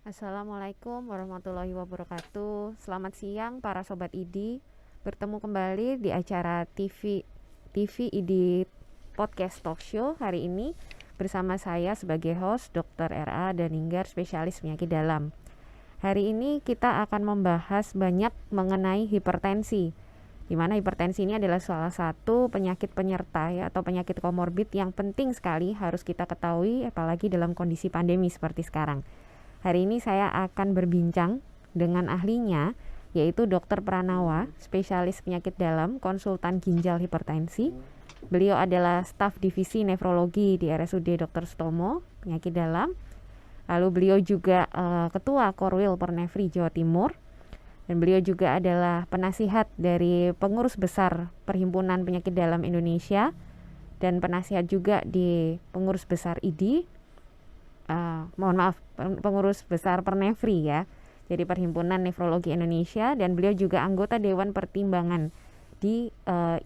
Assalamualaikum warahmatullahi wabarakatuh. Selamat siang para sobat ID. Bertemu kembali di acara TV ID Podcast Talk Show hari ini bersama saya sebagai host Dr. R.A. Daninggar, spesialis penyakit dalam. Hari ini kita akan membahas banyak mengenai hipertensi, di mana hipertensi ini adalah salah satu penyakit penyerta atau penyakit komorbid yang penting sekali harus kita ketahui, apalagi dalam kondisi pandemi seperti sekarang. Hari ini saya akan berbincang dengan ahlinya, yaitu Dr. Pranawa, spesialis penyakit dalam, konsultan ginjal hipertensi. Beliau adalah staf divisi nefrologi di RSUD Dr. Sutomo, penyakit dalam. Lalu beliau juga ketua Korwil Pernefri Jawa Timur. Dan beliau juga adalah penasihat dari pengurus besar Perhimpunan Penyakit Dalam Indonesia dan penasihat juga di pengurus besar ID. Pengurus besar Pernefri ya, jadi Perhimpunan Nefrologi Indonesia, dan beliau juga anggota Dewan Pertimbangan di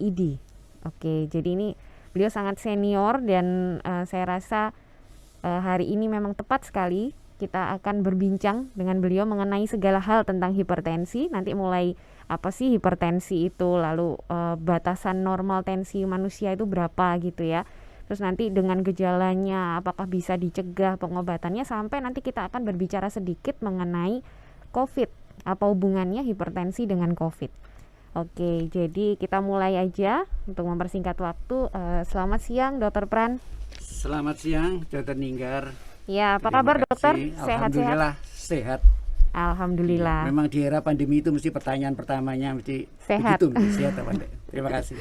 ID. Oke, jadi ini beliau sangat senior dan saya rasa hari ini memang tepat sekali kita akan berbincang dengan beliau mengenai segala hal tentang hipertensi. Nanti mulai apa sih hipertensi itu, lalu batasan normal tensi manusia itu berapa gitu ya. Terus nanti dengan gejalanya apakah bisa dicegah pengobatannya, sampai nanti kita akan berbicara sedikit mengenai COVID, apa hubungannya hipertensi dengan COVID. Oke, jadi kita mulai aja untuk mempersingkat waktu. Selamat siang Dokter Pran. Selamat siang Dokter Ninggar. Ya, apa kabar dokter? Sehat-sehat? Alhamdulillah sehat. Alhamdulillah. Ya, memang di era pandemi itu mesti pertanyaan pertamanya mesti sehat. Begitu, mesti sehat apa enggak? Terima kasih.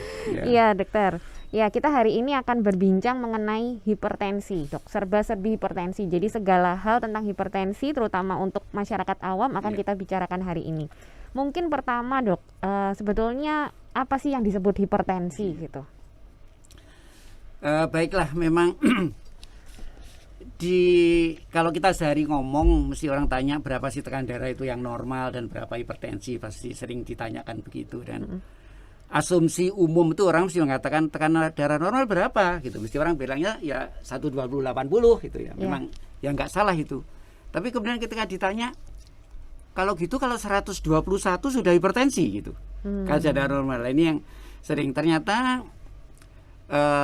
Iya dokter. Ya, kita hari ini akan berbincang mengenai hipertensi, dok. Serba-serbi hipertensi. Jadi segala hal tentang hipertensi, terutama untuk masyarakat awam, akan kita bicarakan hari ini. Mungkin pertama dok, sebetulnya apa sih yang disebut hipertensi gitu? Baiklah, memang kalau kita sehari ngomong, mesti orang tanya berapa sih tekanan darah itu yang normal dan berapa hipertensi, pasti sering ditanyakan begitu. Dan asumsi umum itu orang mesti mengatakan tekanan darah normal berapa gitu, mesti orang bilangnya ya 120/80 gitu ya. Memang ya nggak salah itu. Tapi kemudian ketika ditanya, kalau 121 sudah hipertensi gitu, kalau darah normal. Ini yang sering ternyata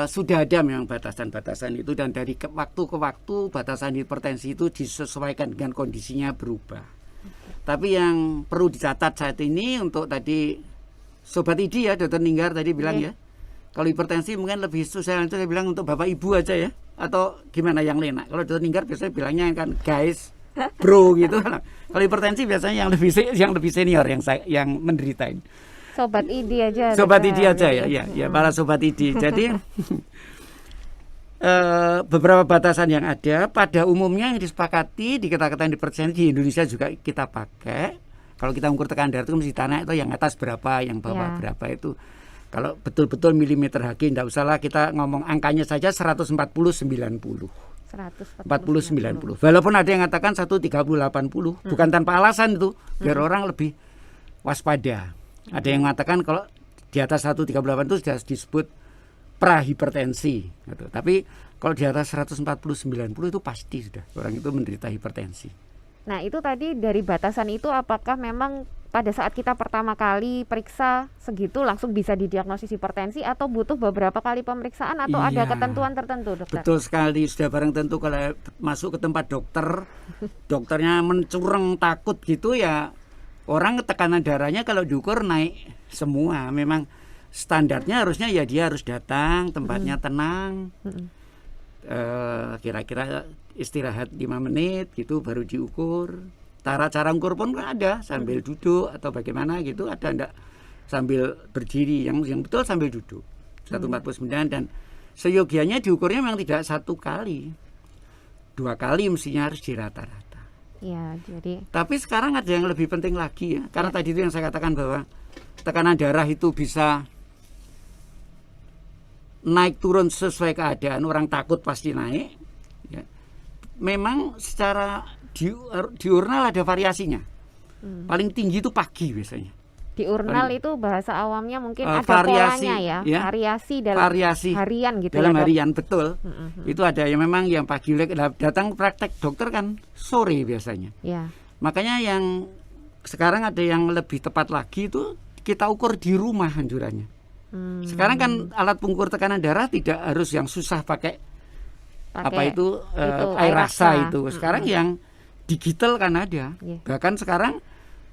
sudah ada memang batasan-batasan itu, dan dari waktu ke waktu batasan hipertensi itu disesuaikan dengan kondisinya berubah. Tapi yang perlu dicatat saat ini untuk tadi Sobat ID ya, Dokter Ninggar tadi bilang ya, kalau hipertensi mungkin lebih susah, itu saya bilang untuk bapak ibu aja ya, atau gimana yang lain. Kalau Dokter Ninggar biasanya bilangnya kan guys, bro gitu. Kalau hipertensi biasanya yang lebih senior yang menderitain. Sobat ID aja. Sobat ID aja ya, para sobat ID. Jadi beberapa batasan yang ada pada umumnya yang disepakati di kata-kata hipertensi di Indonesia juga kita pakai. Kalau kita ukur tekanan darah itu mesti tanya itu yang atas berapa, yang bawah berapa itu. Kalau betul-betul milimeter Hg, tidak usahlah kita ngomong angkanya saja 140/90. 140/90. Walaupun ada yang mengatakan 130/80, bukan tanpa alasan itu, biar orang lebih waspada. Ada yang mengatakan kalau di atas 138 itu sudah disebut prahipertensi gitu. Tapi kalau di atas 140/90 itu pasti sudah orang itu menderita hipertensi. Nah, itu tadi dari batasan itu, apakah memang pada saat kita pertama kali periksa segitu langsung bisa didiagnosis hipertensi, atau butuh beberapa kali pemeriksaan, atau ada ketentuan tertentu, dokter? Betul sekali, sudah barang tentu. Kalau masuk ke tempat dokter, dokternya mencureng takut gitu ya, orang tekanan darahnya kalau diukur naik semua. Memang standarnya harusnya ya dia harus datang, tempatnya tenang, kira-kira istirahat 5 menit gitu baru diukur. Cara ukur pun ada, sambil duduk atau bagaimana gitu, ada enggak sambil berdiri, yang betul sambil duduk. 149, dan seyogianya diukurnya memang tidak 1 kali, 2 kali mestinya harus dirata-rata. Ya, jadi. Tapi sekarang ada yang lebih penting lagi ya, karena tadi itu yang saya katakan bahwa tekanan darah itu bisa naik turun sesuai keadaan, orang takut pasti naik. Ya. Memang secara diurnal ada variasinya. Paling tinggi itu pagi biasanya. Diurnal itu bahasa awamnya mungkin ada variasi, polanya ya, variasi dalam variasi harian gitu dalam ya, Dok? harian, betul. Itu ada yang memang yang pagi datang praktek dokter kan sore biasanya. Ya. Makanya yang sekarang ada yang lebih tepat lagi itu kita ukur di rumah anjurannya. Sekarang kan alat pengukur tekanan darah tidak harus yang susah pakai apa itu air rasa itu. Sekarang yang digital kan ada. Bahkan sekarang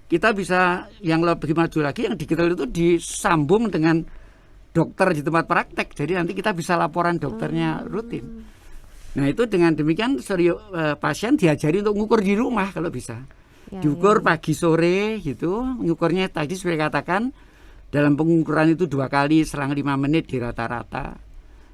kita bisa yang lebih maju lagi, yang digital itu disambung dengan dokter di tempat praktek. Jadi nanti kita bisa laporan dokternya rutin. Nah itu dengan demikian pasien diajari untuk mengukur di rumah kalau bisa. Diukur pagi sore gitu. Mengukurnya tadi seperti katakan dalam pengukuran itu 2 kali selang 5 menit di rata-rata.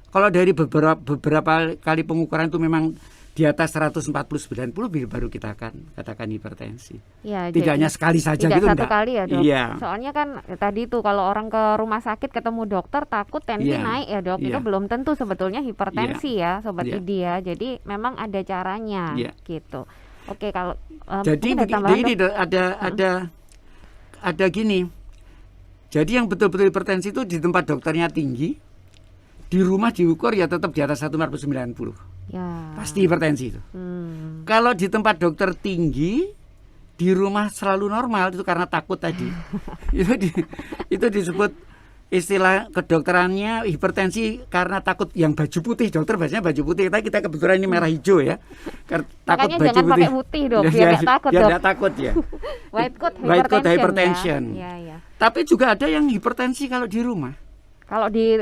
Kalau dari beberapa kali pengukuran itu memang di atas 140-90 baru kita akan katakan hipertensi. Ya, tidak hanya sekali saja tidak gitu, satu kali ya, Dok. Iya. Soalnya kan tadi tuh kalau orang ke rumah sakit ketemu dokter takut tensi naik ya, Dok. Itu belum tentu sebetulnya hipertensi ya, Sobat ID ya. Jadi memang ada caranya gitu. Oke, kalau jadi ada gini. Jadi yang betul-betul hipertensi itu di tempat dokternya tinggi, di rumah diukur ya tetap di atas 140-90. Ya. Pasti hipertensi itu. Kalau di tempat dokter tinggi, di rumah selalu normal itu karena takut tadi. itu disebut istilah kedokterannya hipertensi karena takut yang baju putih. Dokter biasanya baju putih. Kita kebetulan ini merah hijau ya. Takut makanya baju jangan putih. pakai putih dong, biar nggak takut. Biar nggak takut ya. White coat hypertension. Ya. Tapi juga ada yang hipertensi kalau di rumah. Kalau di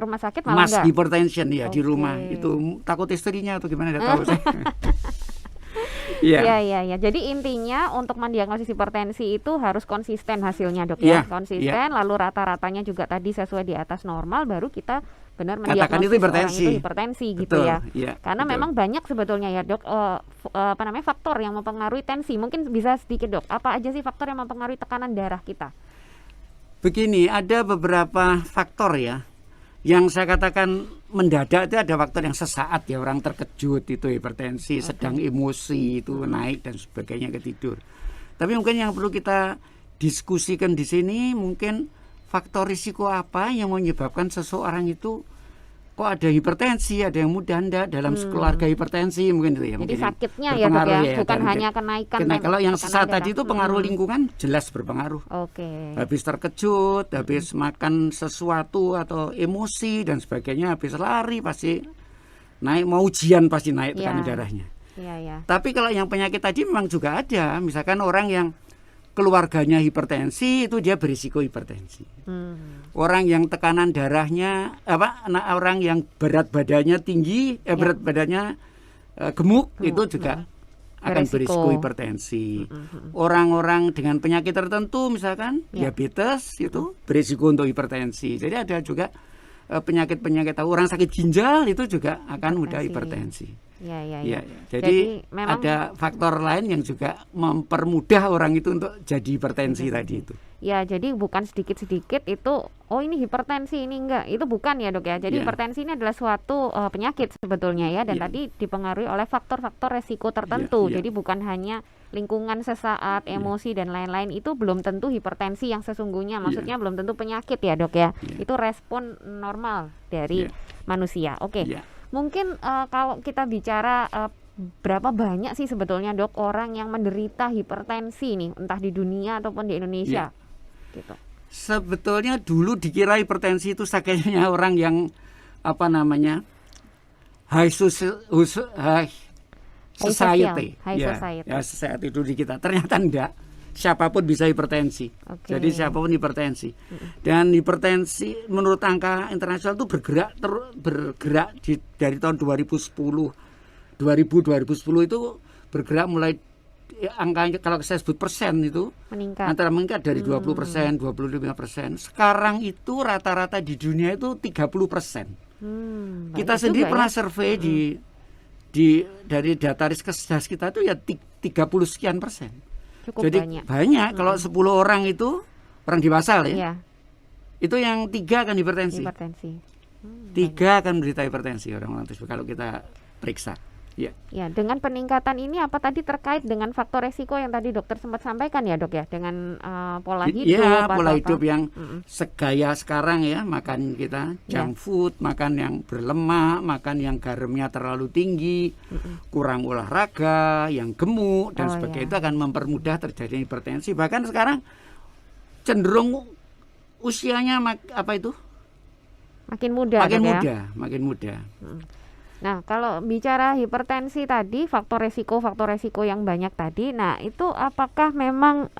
rumah sakit malah enggak? Hypertension ya di rumah. Itu takut istrinya atau gimana enggak tahu saya. Iya. Jadi intinya untuk mendiagnosis hipertensi itu harus konsisten hasilnya, Dok ya. Konsisten, lalu rata-ratanya juga tadi sesuai di atas normal, baru kita benar mendiagnosis itu hipertensi. Orang itu hipertensi. Betul, gitu ya. Karena betul. memang banyak sebetulnya ya, Dok, faktor yang mempengaruhi tensi. Mungkin bisa sedikit, Dok. Apa aja sih faktor yang mempengaruhi tekanan darah kita? Begini, ada beberapa faktor ya. Yang saya katakan mendadak itu ada faktor yang sesaat ya, orang terkejut itu hipertensi, sedang emosi itu naik dan sebagainya, ketidur. Tapi mungkin yang perlu kita diskusikan di sini mungkin faktor risiko apa yang menyebabkan seseorang itu kok ada hipertensi, ada yang mudah ndak dalam keluarga hipertensi mungkin itu ya. Jadi mungkin sakitnya ya, Dok ya, bukan hanya kenaikan. Kalau yang sesaat tadi itu pengaruh lingkungan jelas berpengaruh. Habis terkejut, habis makan sesuatu atau emosi dan sebagainya, habis lari pasti naik, mau ujian pasti naik tekanan darahnya. Tapi kalau yang penyakit tadi memang juga ada, misalkan orang yang keluarganya hipertensi itu dia berisiko hipertensi. Orang yang tekanan darahnya orang yang berat badannya tinggi, berat badannya gemuk itu juga akan berisiko hipertensi. Orang-orang dengan penyakit tertentu misalkan diabetes itu berisiko untuk hipertensi. Jadi ada juga penyakit-penyakit, orang sakit ginjal itu juga akan mudah hipertensi. Jadi memang ada faktor lain yang juga mempermudah orang itu untuk jadi hipertensi tadi itu. Ya, jadi bukan sedikit-sedikit itu, oh ini hipertensi, ini enggak. Itu bukan ya, Dok ya. Jadi hipertensi ini adalah suatu penyakit sebetulnya ya, dan tadi dipengaruhi oleh faktor-faktor resiko tertentu. Jadi bukan hanya lingkungan sesaat, emosi dan lain-lain, itu belum tentu hipertensi yang sesungguhnya. Maksudnya belum tentu penyakit ya, Dok ya. Itu respon normal dari manusia. Mungkin kalau kita bicara berapa banyak sih sebetulnya, Dok, orang yang menderita hipertensi nih, entah di dunia ataupun di Indonesia? Gitu. Sebetulnya dulu dikira hipertensi itu sakitnya orang yang high society. Ya, society itu di kita. Ternyata enggak. Siapapun bisa hipertensi. Jadi siapapun hipertensi. Dan hipertensi menurut angka internasional itu bergerak dari tahun 2010 itu bergerak mulai angkanya, kalau saya sebut persen itu meningkat dari 20%, 25%. Sekarang itu rata-rata di dunia itu 30%. Kita sendiri pernah survei dari data Riskesdas kita itu ya 30 sekian persen. Cukup jadi banyak. Kalau 10 orang itu orang dewasa ya. Itu yang 3 akan hipertensi. 3 akan menderita hipertensi orang tersebut kalau kita periksa. Ya. Ya, dengan peningkatan ini apa tadi terkait dengan faktor resiko yang tadi dokter sempat sampaikan ya dok ya, dengan pola hidup Ya, atau pola apa? hidup yang segaya sekarang ya, makan kita junk food, makan yang berlemak, makan yang garamnya terlalu tinggi, kurang olahraga, yang gemuk dan sebagainya, itu akan mempermudah terjadinya hipertensi. Bahkan sekarang cenderung usianya Makin muda, makin dok, muda, ya? makin muda. Nah, kalau bicara hipertensi tadi, faktor resiko yang banyak tadi, nah itu apakah memang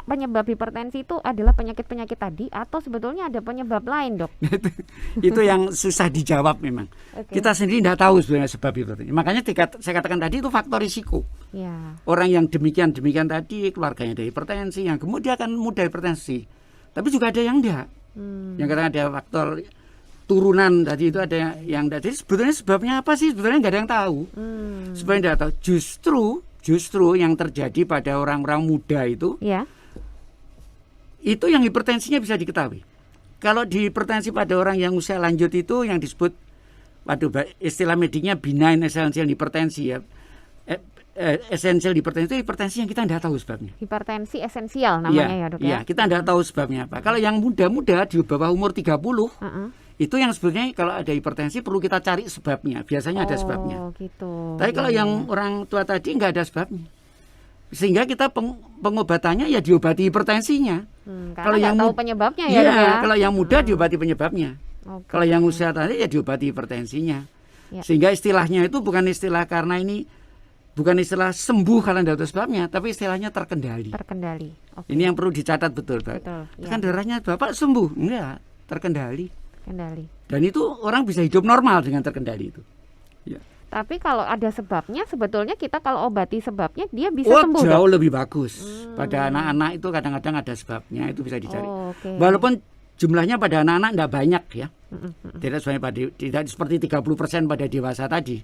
penyebab hipertensi itu adalah penyakit-penyakit tadi atau sebetulnya ada penyebab lain, dok? Itu yang susah dijawab memang. Kita sendiri tidak tahu sebenarnya sebab hipertensi. Makanya saya katakan tadi itu faktor risiko. Ya. Orang yang demikian tadi, keluarganya ada hipertensi, yang kemudian akan mudah hipertensi. Tapi juga ada yang enggak. Yang kadang ada faktor turunan tadi, itu ada yang enggak. Jadi sebetulnya sebabnya apa sih? Sebetulnya nggak ada yang tahu. Sebabnya nggak tahu. Justru yang terjadi pada orang-orang muda itu, itu yang hipertensinya bisa diketahui. Kalau di hipertensi pada orang yang usia lanjut itu yang disebut, istilah mediknya benign essential hipertensi ya. Essential hipertensi itu hipertensi yang kita tidak tahu sebabnya. Hipertensi esensial namanya ya dok ya? Iya, kita tidak tahu sebabnya apa. Kalau yang muda-muda di bawah umur 30, itu yang sebetulnya kalau ada hipertensi perlu kita cari sebabnya. Biasanya ada sebabnya. Gitu. Tapi kalau yang orang tua tadi nggak ada sebabnya. Sehingga kita pengobatannya ya diobati hipertensinya. Kalau yang tahu penyebabnya ya dok ya? Kalau yang muda diobati penyebabnya. Kalau yang usia tadi ya diobati hipertensinya. Sehingga istilahnya itu bukan istilah karena ini, bukan istilah sembuh kalau tidak tahu sebabnya, tapi istilahnya terkendali. Ini yang perlu dicatat betul, Pak. Kan darahnya Bapak sembuh, enggak, terkendali. Dan itu orang bisa hidup normal dengan terkendali itu. Ya. Tapi kalau ada sebabnya, sebetulnya kita kalau obati sebabnya dia bisa sembuh. Jauh lebih bagus. Pada anak-anak itu kadang-kadang ada sebabnya, itu bisa dicari. Walaupun jumlahnya pada anak-anak tidak banyak ya. Tidak seperti 30% pada dewasa tadi.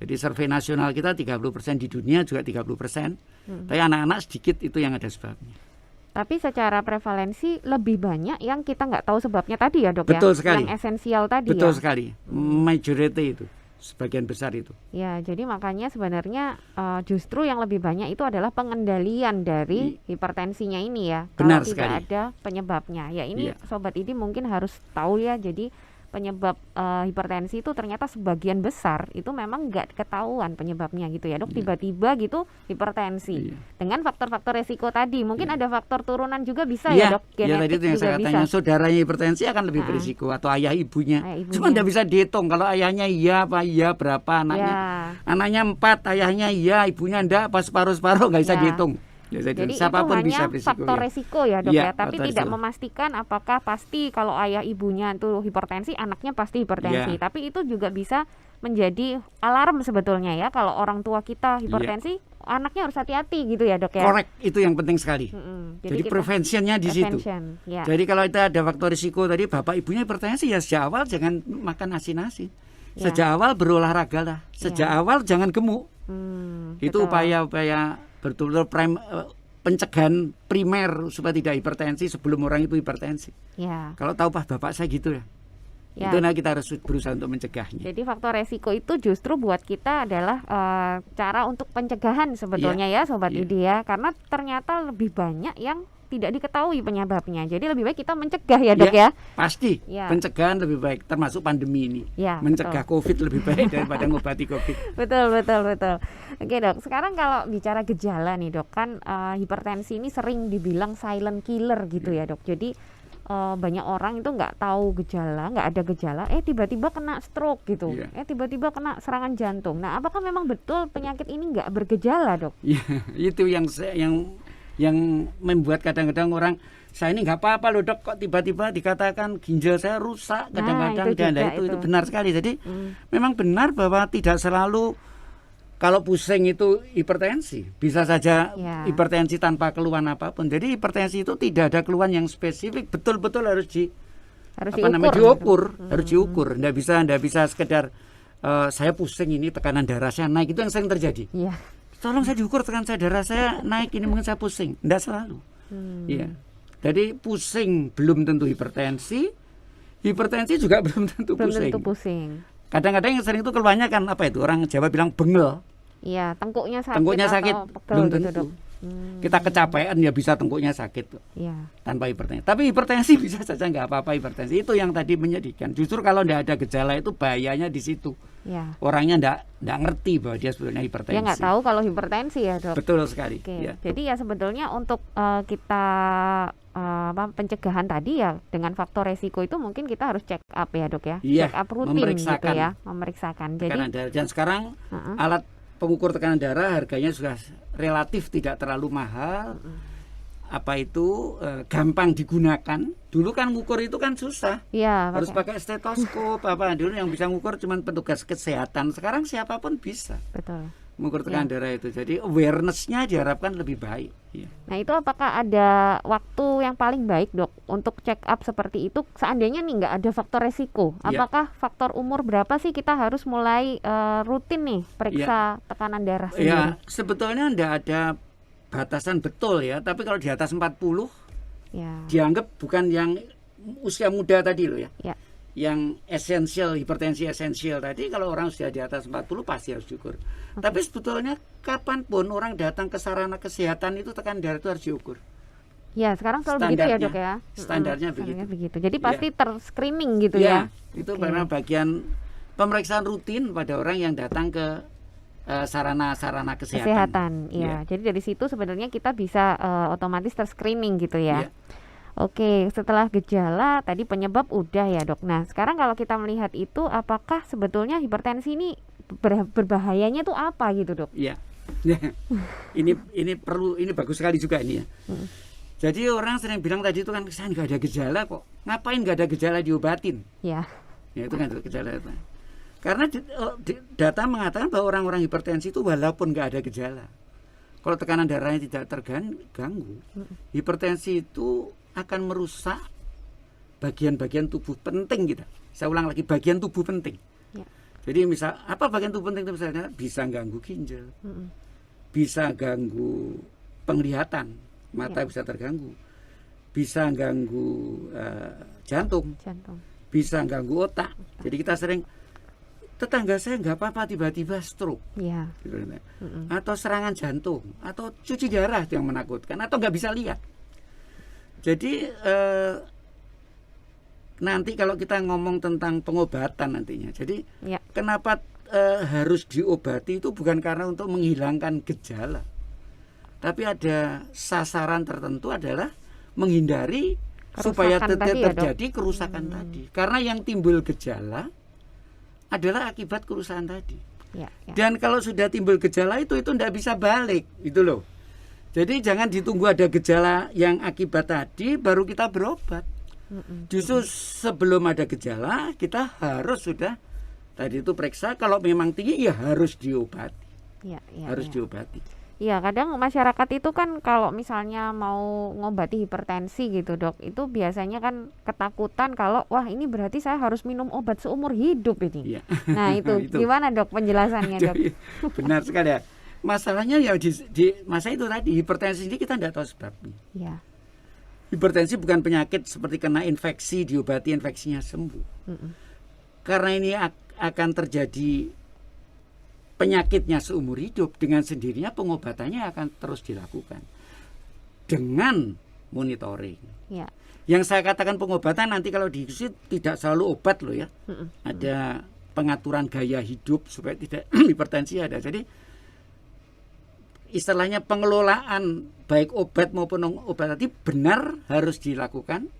Jadi survei nasional kita 30%, di dunia juga 30%. Tapi anak-anak sedikit itu yang ada sebabnya. Tapi secara prevalensi lebih banyak yang kita nggak tahu sebabnya tadi ya dok. Betul sekali. Yang esensial tadi. Betul sekali. Majority itu, sebagian besar itu. Ya, jadi makanya sebenarnya justru yang lebih banyak itu adalah pengendalian dari hipertensinya ini ya. Benar kalau sekali. Tidak ada penyebabnya. Ya ini Sobat ID mungkin harus tahu ya. Jadi penyebab hipertensi itu ternyata sebagian besar itu memang nggak ketahuan penyebabnya gitu ya dok. Tiba-tiba gitu hipertensi dengan faktor-faktor resiko tadi. Mungkin ada faktor turunan juga bisa ya dok. Genetik tadi itu yang saya katanya, saudaranya hipertensi akan lebih berisiko atau ayah ibunya. Cuma nggak bisa dihitung kalau ayahnya berapa anaknya. Anaknya 4, ayahnya ibunya enggak, pas separuh-separuh nggak bisa dihitung. Jadi siapapun itu hanya bisa faktor resiko ya dok ya, tapi tidak resiko. memastikan apakah pasti kalau ayah ibunya itu hipertensi, anaknya pasti hipertensi. Tapi itu juga bisa menjadi alarm sebetulnya ya, kalau orang tua kita hipertensi, anaknya harus hati-hati gitu ya dok ya. Korek, itu yang penting sekali. Jadi preventionnya di situ. Jadi kalau itu ada faktor risiko tadi, bapak ibunya hipertensi ya sejak awal jangan makan asin-asin. Sejak awal berolahraga lah. Sejak awal jangan gemuk. Itu upaya-upaya betul-betul pencegahan primer supaya tidak hipertensi sebelum orang itu hipertensi. Kalau tahu bapak saya gitu ya. Itu kita harus berusaha untuk mencegahnya. Jadi faktor resiko itu justru buat kita adalah cara untuk pencegahan sebetulnya ya Sobat ID ya. Karena ternyata lebih banyak yang tidak diketahui penyebabnya. Jadi lebih baik kita mencegah ya dok ya. Pasti pencegahan lebih baik, termasuk pandemi ini. Mencegah COVID lebih baik daripada ngobati COVID. Betul. Oke dok, sekarang kalau bicara gejala nih dok, kan hipertensi ini sering dibilang silent killer gitu ya dok. Jadi banyak orang itu nggak tahu gejala, nggak ada gejala, tiba-tiba kena stroke gitu, tiba-tiba kena serangan jantung. Nah, apakah memang betul penyakit ini nggak bergejala dok? Itu yang membuat kadang-kadang orang, saya ini nggak apa-apa loh dok, kok tiba-tiba dikatakan ginjal saya rusak kadang-kadang. Itu benar sekali. Jadi memang benar bahwa tidak selalu kalau pusing itu hipertensi, bisa saja hipertensi tanpa keluhan apapun. Jadi hipertensi itu tidak ada keluhan yang spesifik, betul-betul harus diukur. Harus diukur. Nggak bisa sekedar saya pusing ini tekanan darah saya naik, itu yang sering terjadi. Tolong saya diukur tekanan darah saya naik, ini mungkin saya pusing. Nggak selalu. Jadi pusing belum tentu hipertensi juga belum tentu pusing. Kadang-kadang yang sering itu keluarnya kan apa itu? Orang Jawa bilang bengel. Iya, tengkuknya sakit Tengkuknya sakit atau pegel belum gitu, tentu. Dok. Kita kecapean ya bisa tengkuknya sakit Iya. tanpa hipertensi. Tapi hipertensi bisa saja nggak apa-apa hipertensi. Itu yang tadi menyedihkan. Justru kalau nggak ada gejala itu bahayanya di situ. Ya. Orangnya nggak ngerti bahwa dia sebenarnya hipertensi. Dia nggak tahu kalau hipertensi ya, Dok. Betul sekali. Oke. Ya. Jadi ya sebetulnya untuk kita pencegahan tadi ya dengan faktor resiko itu mungkin kita harus check up ya, Dok ya. Iya, Check up rutin gitu ya, memeriksakan. Jadi Tekanan darah. Dan sekarang alat pengukur tekanan darah harganya sudah relatif tidak terlalu mahal. Apa itu gampang digunakan. Dulu kan ngukur itu kan susah. ya, Harus pakai stetoskop apa. Dulu yang bisa ngukur cuma petugas kesehatan. Sekarang siapapun bisa betul. mengukur tekanan darah itu. Jadi awareness-nya diharapkan lebih baik. Ya. Nah, itu apakah ada waktu yang paling baik, Dok, untuk check up seperti itu? Seandainya nih nggak ada faktor resiko, apakah faktor umur berapa sih kita harus mulai rutin nih periksa tekanan darah sendiri? Ya, sebetulnya enggak ada batasan betul ya. Tapi kalau di atas 40 dianggap bukan yang usia muda tadi loh ya. Ya. Yang esensial, hipertensi esensial tadi, kalau orang sudah di atas 40 pasti harus diukur. Tapi sebetulnya kapanpun orang datang ke sarana kesehatan itu tekanan darah itu harus diukur. Ya, sekarang selalu begitu ya, Dok ya. Standarnya begitu. Jadi pasti terscreening gitu ya. Itu karena bagian pemeriksaan rutin pada orang yang datang ke sarana-sarana kesehatan. Iya. Jadi dari situ sebenarnya kita bisa otomatis terscreening gitu ya. Oke, setelah gejala tadi penyebab udah ya, Dok. Nah, sekarang kalau kita melihat itu, apakah sebetulnya hipertensi ini berbahayanya tuh apa gitu, Dok? Iya. ini bagus sekali juga ini ya. Jadi orang sering bilang tadi itu kan saya nggak ada gejala kok. Ngapain nggak ada gejala diobatin? Ya. Ya itu kan gejala itu. Karena data mengatakan bahwa orang-orang hipertensi itu walaupun nggak ada gejala, kalau tekanan darahnya tidak terganggu, hipertensi itu akan merusak bagian-bagian tubuh penting kita. Saya ulang lagi, bagian tubuh penting. Ya. Jadi misal apa bagian tubuh penting itu misalnya bisa ganggu ginjal, bisa ganggu penglihatan, mata bisa terganggu, bisa ganggu jantung, bisa ganggu otak. Jadi kita sering, tetangga saya nggak apa-apa tiba-tiba stroke, gitu, atau serangan jantung, atau cuci darah yang menakutkan, atau nggak bisa lihat. Jadi nanti kalau kita ngomong tentang pengobatan nantinya, jadi kenapa harus diobati itu bukan karena untuk menghilangkan gejala, tapi ada sasaran tertentu adalah menghindari kerusakan supaya terjadi kerusakan tadi. Karena yang timbul gejala adalah akibat kerusakan tadi. Dan kalau sudah timbul gejala itu tidak bisa balik, itu loh. Jadi jangan ditunggu ada gejala yang akibat tadi baru kita berobat. Justru sebelum ada gejala kita harus sudah tadi itu periksa, kalau memang tinggi ya harus diobati. Harus diobati. Iya, kadang masyarakat itu kan kalau misalnya mau ngobati hipertensi gitu, Dok, itu biasanya kan ketakutan kalau wah ini berarti saya harus minum obat seumur hidup ini. Nah itu gimana, Dok, penjelasannya, Dok? Benar sekali ya. Masalahnya ya di masa itu tadi, hipertensi ini kita tidak tahu sebabnya. Hipertensi bukan penyakit seperti kena infeksi, diobati infeksinya sembuh. Karena ini akan terjadi penyakitnya seumur hidup, dengan sendirinya pengobatannya akan terus dilakukan dengan monitoring. Yang saya katakan pengobatan nanti kalau di situ tidak selalu obat loh ya. Ada pengaturan gaya hidup supaya tidak hipertensi ada. Jadi istilahnya pengelolaan baik obat maupun obat tadi benar harus dilakukan.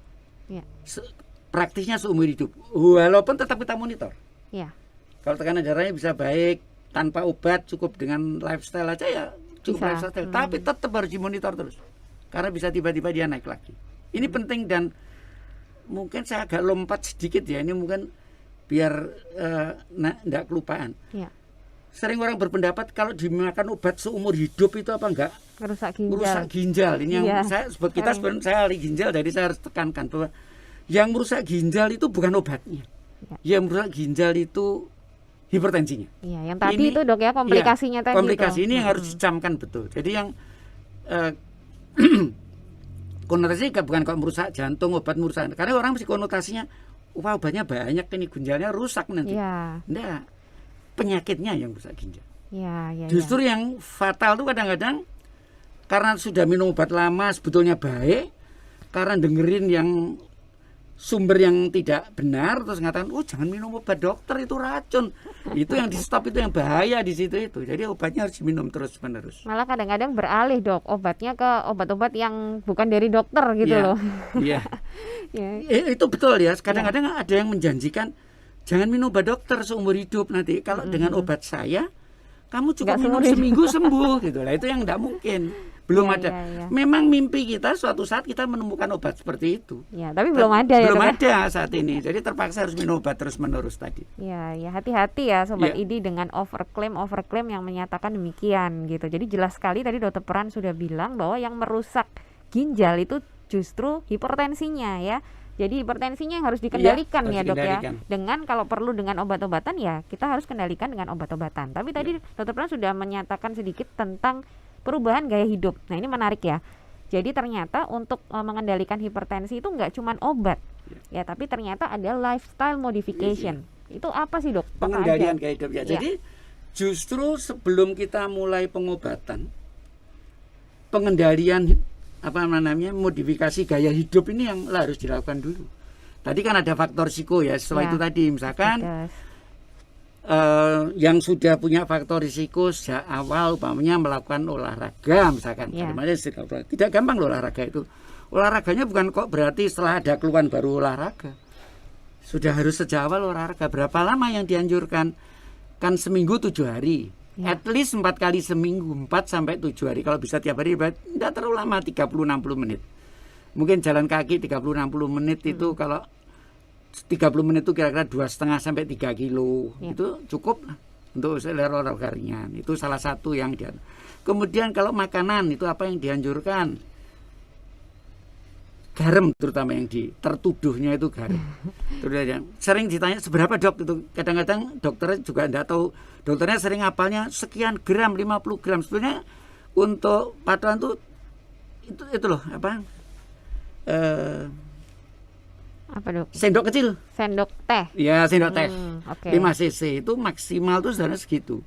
Praktisnya seumur hidup, walaupun tetap kita monitor. Kalau tekanan darahnya bisa baik tanpa obat, cukup dengan lifestyle aja ya cukup lifestyle. Tapi tetap harus dimonitor terus, karena bisa tiba-tiba dia naik lagi. Ini penting, dan mungkin saya agak lompat sedikit ya, ini mungkin biar enggak kelupaan. Sering orang berpendapat kalau dimakan obat seumur hidup itu apa enggak merusak ginjal. Ini yang saya sebut, saya ahli ginjal, jadi saya harus tekankan bahwa yang merusak ginjal itu bukan obatnya. Yang merusak ginjal itu hipertensinya. Yang tadi ini, itu, Dok ya, komplikasinya tadi. Komplikasi ini yang harus dicamkan betul. Jadi yang konotasinya bukan kok merusak jantung, obat merusak. Karena orang mesti konotasinya wah obatnya banyak ini ginjalnya rusak nanti. Ya. Enggak, penyakitnya yang rusak ginjal. Ya, ya, Justru yang fatal tuh kadang-kadang karena sudah minum obat lama sebetulnya baik, karena dengerin yang sumber yang tidak benar terus ngatakan, oh jangan minum obat dokter itu racun. Itu yang di stop, itu yang bahaya di situ itu. Jadi obatnya harus diminum terus menerus. Malah kadang-kadang beralih dok obatnya ke obat-obat yang bukan dari dokter gitu Iya, loh. Iya. Ya. Itu betul ya. Kadang-kadang ada yang menjanjikan jangan minum obat dokter seumur hidup nanti. Kalau dengan obat saya kamu cukup Nggak minum seumur hidup. seminggu sembuh gitu lah. Itu yang tidak mungkin. Belum Iya, ada. iya, iya. Memang mimpi kita suatu saat kita menemukan obat seperti itu. Ya, tapi belum ada ya Belum dok. ada saat ini. Jadi terpaksa harus minum obat terus menerus tadi. Ya, ya hati-hati ya sobat Ya. ID dengan overklaim yang menyatakan demikian gitu. Jadi jelas sekali tadi Dokter Peran sudah bilang bahwa yang merusak ginjal itu justru hipertensinya ya. Jadi hipertensinya yang harus dikendalikan Iya, ya harus dok ya. dikendalikan. Dengan kalau perlu dengan obat-obatan ya kita harus kendalikan dengan obat-obatan. Tapi tadi Dokter Peran sudah menyatakan sedikit tentang perubahan gaya hidup. Nah ini menarik ya. Jadi ternyata untuk mengendalikan hipertensi itu nggak cuma obat ya, tapi ternyata ada lifestyle modification. Itu apa sih dok? Apa Pengendalian aja? gaya hidup ya. Iya. Jadi justru sebelum kita mulai pengobatan, pengendalian apa namanya modifikasi gaya hidup ini yang harus dilakukan dulu. Tadi kan ada faktor risiko ya, setelah Ya. itu tadi misalkan Yes. yang sudah punya faktor risiko sejak awal umpamanya melakukan olahraga misalkan. Ya. Tidak gampang loh olahraga itu. Olahraganya bukan kok berarti setelah ada keluhan baru olahraga. Sudah harus sejak awal olahraga. Berapa lama yang dianjurkan? Kan seminggu 7 hari. Ya. At least 4 kali seminggu, 4 sampai 7 hari. Kalau bisa tiap hari, tidak terlalu lama, 30-60 menit. Mungkin jalan kaki 30-60 menit itu kalau 30 menit itu kira-kira 2,5 sampai 3 kilo. Ya. Itu cukup lah untuk olahraga ringan. Itu salah satu yang Kemudian kalau makanan itu apa yang dianjurkan? Garam terutama yang tertuduhnya itu garam. Terus yang sering ditanya seberapa dok itu, kadang-kadang dokternya juga tidak tahu, dokternya sering hafalnya sekian gram, 50 gram. Sebenarnya untuk patokan itu loh apa Apa dok? sendok kecil Sendok teh. ya, sendok teh Oke. 5 cc itu maksimal tuh sebenarnya segitu.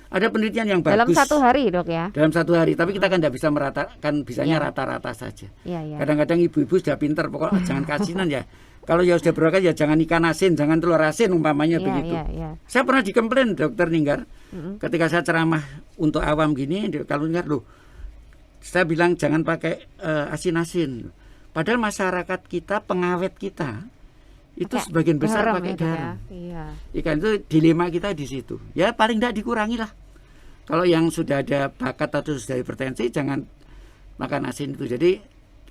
Ada penelitian yang Dalam bagus 1 hari dok ya? dalam 1 hari, tapi kita kan tidak bisa meratakan, bisanya Ya. rata-rata saja. Iya iya. Kadang-kadang ibu-ibu sudah pinter, pokoknya jangan kasinan ya. Kalau ya sudah berobat ya jangan ikan asin, jangan telur asin umpamanya Iya begitu. iya iya. Saya pernah dikomplain dokter Ninggar, ketika saya ceramah untuk awam gini, kalau Ninggar loh, saya bilang jangan pakai asin-asin. Padahal masyarakat kita, pengawet kita, itu Pakai sebagian besar garam pakai ya, Dok, ya? garam. Iya. Ikan itu dilema kita di situ. Ya paling tidak dikurangi lah. Kalau yang sudah ada bakat atau sudah hipertensi jangan makan asin itu. Jadi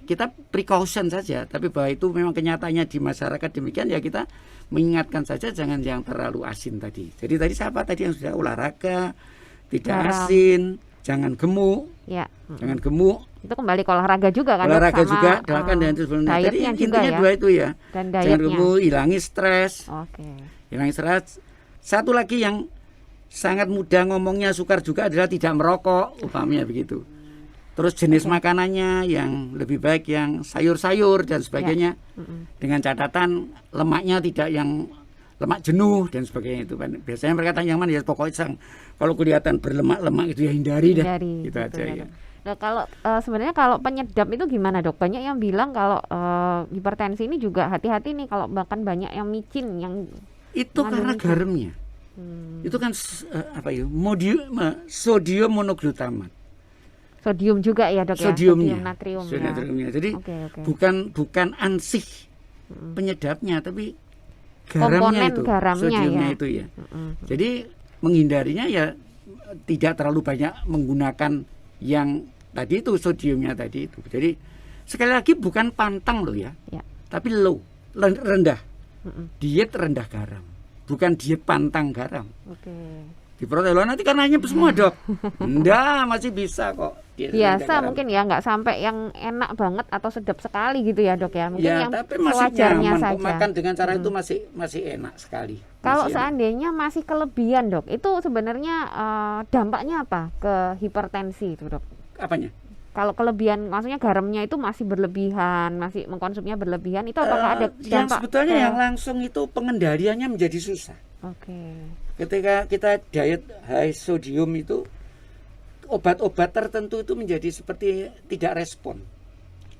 kita precaution saja. Tapi bahwa itu memang kenyataannya di masyarakat demikian ya kita mengingatkan saja jangan yang terlalu asin tadi. Jadi tadi siapa tadi yang sudah olahraga, tidak Garam. asin, jangan gemuk, Ya. jangan gemuk. Itu kembali ke olahraga juga kan Dok? Olahraga Sama, juga doakan dan itu sebelumnya. Jadi dietnya juga intinya ya. 2 itu ya. Dan Jangan dietnya. gemuk, hilangi stres. Oke. Hilang stres. Satu lagi yang sangat mudah ngomongnya sukar juga adalah tidak merokok, umpamanya begitu. Terus jenis makanannya yang lebih baik yang sayur-sayur dan sebagainya. Dengan catatan lemaknya tidak yang lemak jenuh dan sebagainya itu kan. Biasanya mereka tanya yang mana ya, pokoknya kalau kelihatan berlemak-lemak itu ya hindari dah. Hindari, Gitu gitu aja ya, ya. Dok. Nah, kalau sebenarnya kalau penyedap itu gimana dok? Banyak yang bilang kalau hipertensi ini juga hati-hati nih kalau makan banyak yang micin, yang Itu karena mengandung garamnya. Itu kan apa ya? Sodium monoglutamat. sodium juga ya dok ya? Sodiumnya. Sodium natrium Sodium ya. natriumnya. Jadi Oke, oke. bukan ansih penyedapnya, tapi Komponen itu, garamnya sodiumnya ya. itu ya. Jadi menghindarinya ya tidak terlalu banyak menggunakan yang tadi itu sodiumnya tadi itu. Jadi sekali lagi bukan pantang loh ya, Ya. tapi low, rendah. Diet rendah garam, bukan diet pantang garam. Oke. Di protein nanti karena semua dok. Enggak, masih bisa kok. Diet rendah Biasa garam. mungkin ya, nggak sampai yang enak banget atau sedap sekali gitu ya dok ya. Mungkin Ya, yang tapi masih sewajarnya nyaman kok. saja. Makan dengan cara itu masih enak sekali. Kalau Masih enak. seandainya masih kelebihan dok, itu sebenarnya dampaknya apa ke hipertensi itu dok? Apanya? Kalau kelebihan, maksudnya garamnya itu masih berlebihan, masih mengkonsumsinya berlebihan, itu apakah ada yang dampak? sebetulnya yang langsung itu pengendaliannya menjadi susah. Oke. Ketika kita diet high sodium itu, obat-obat tertentu itu menjadi seperti tidak respon.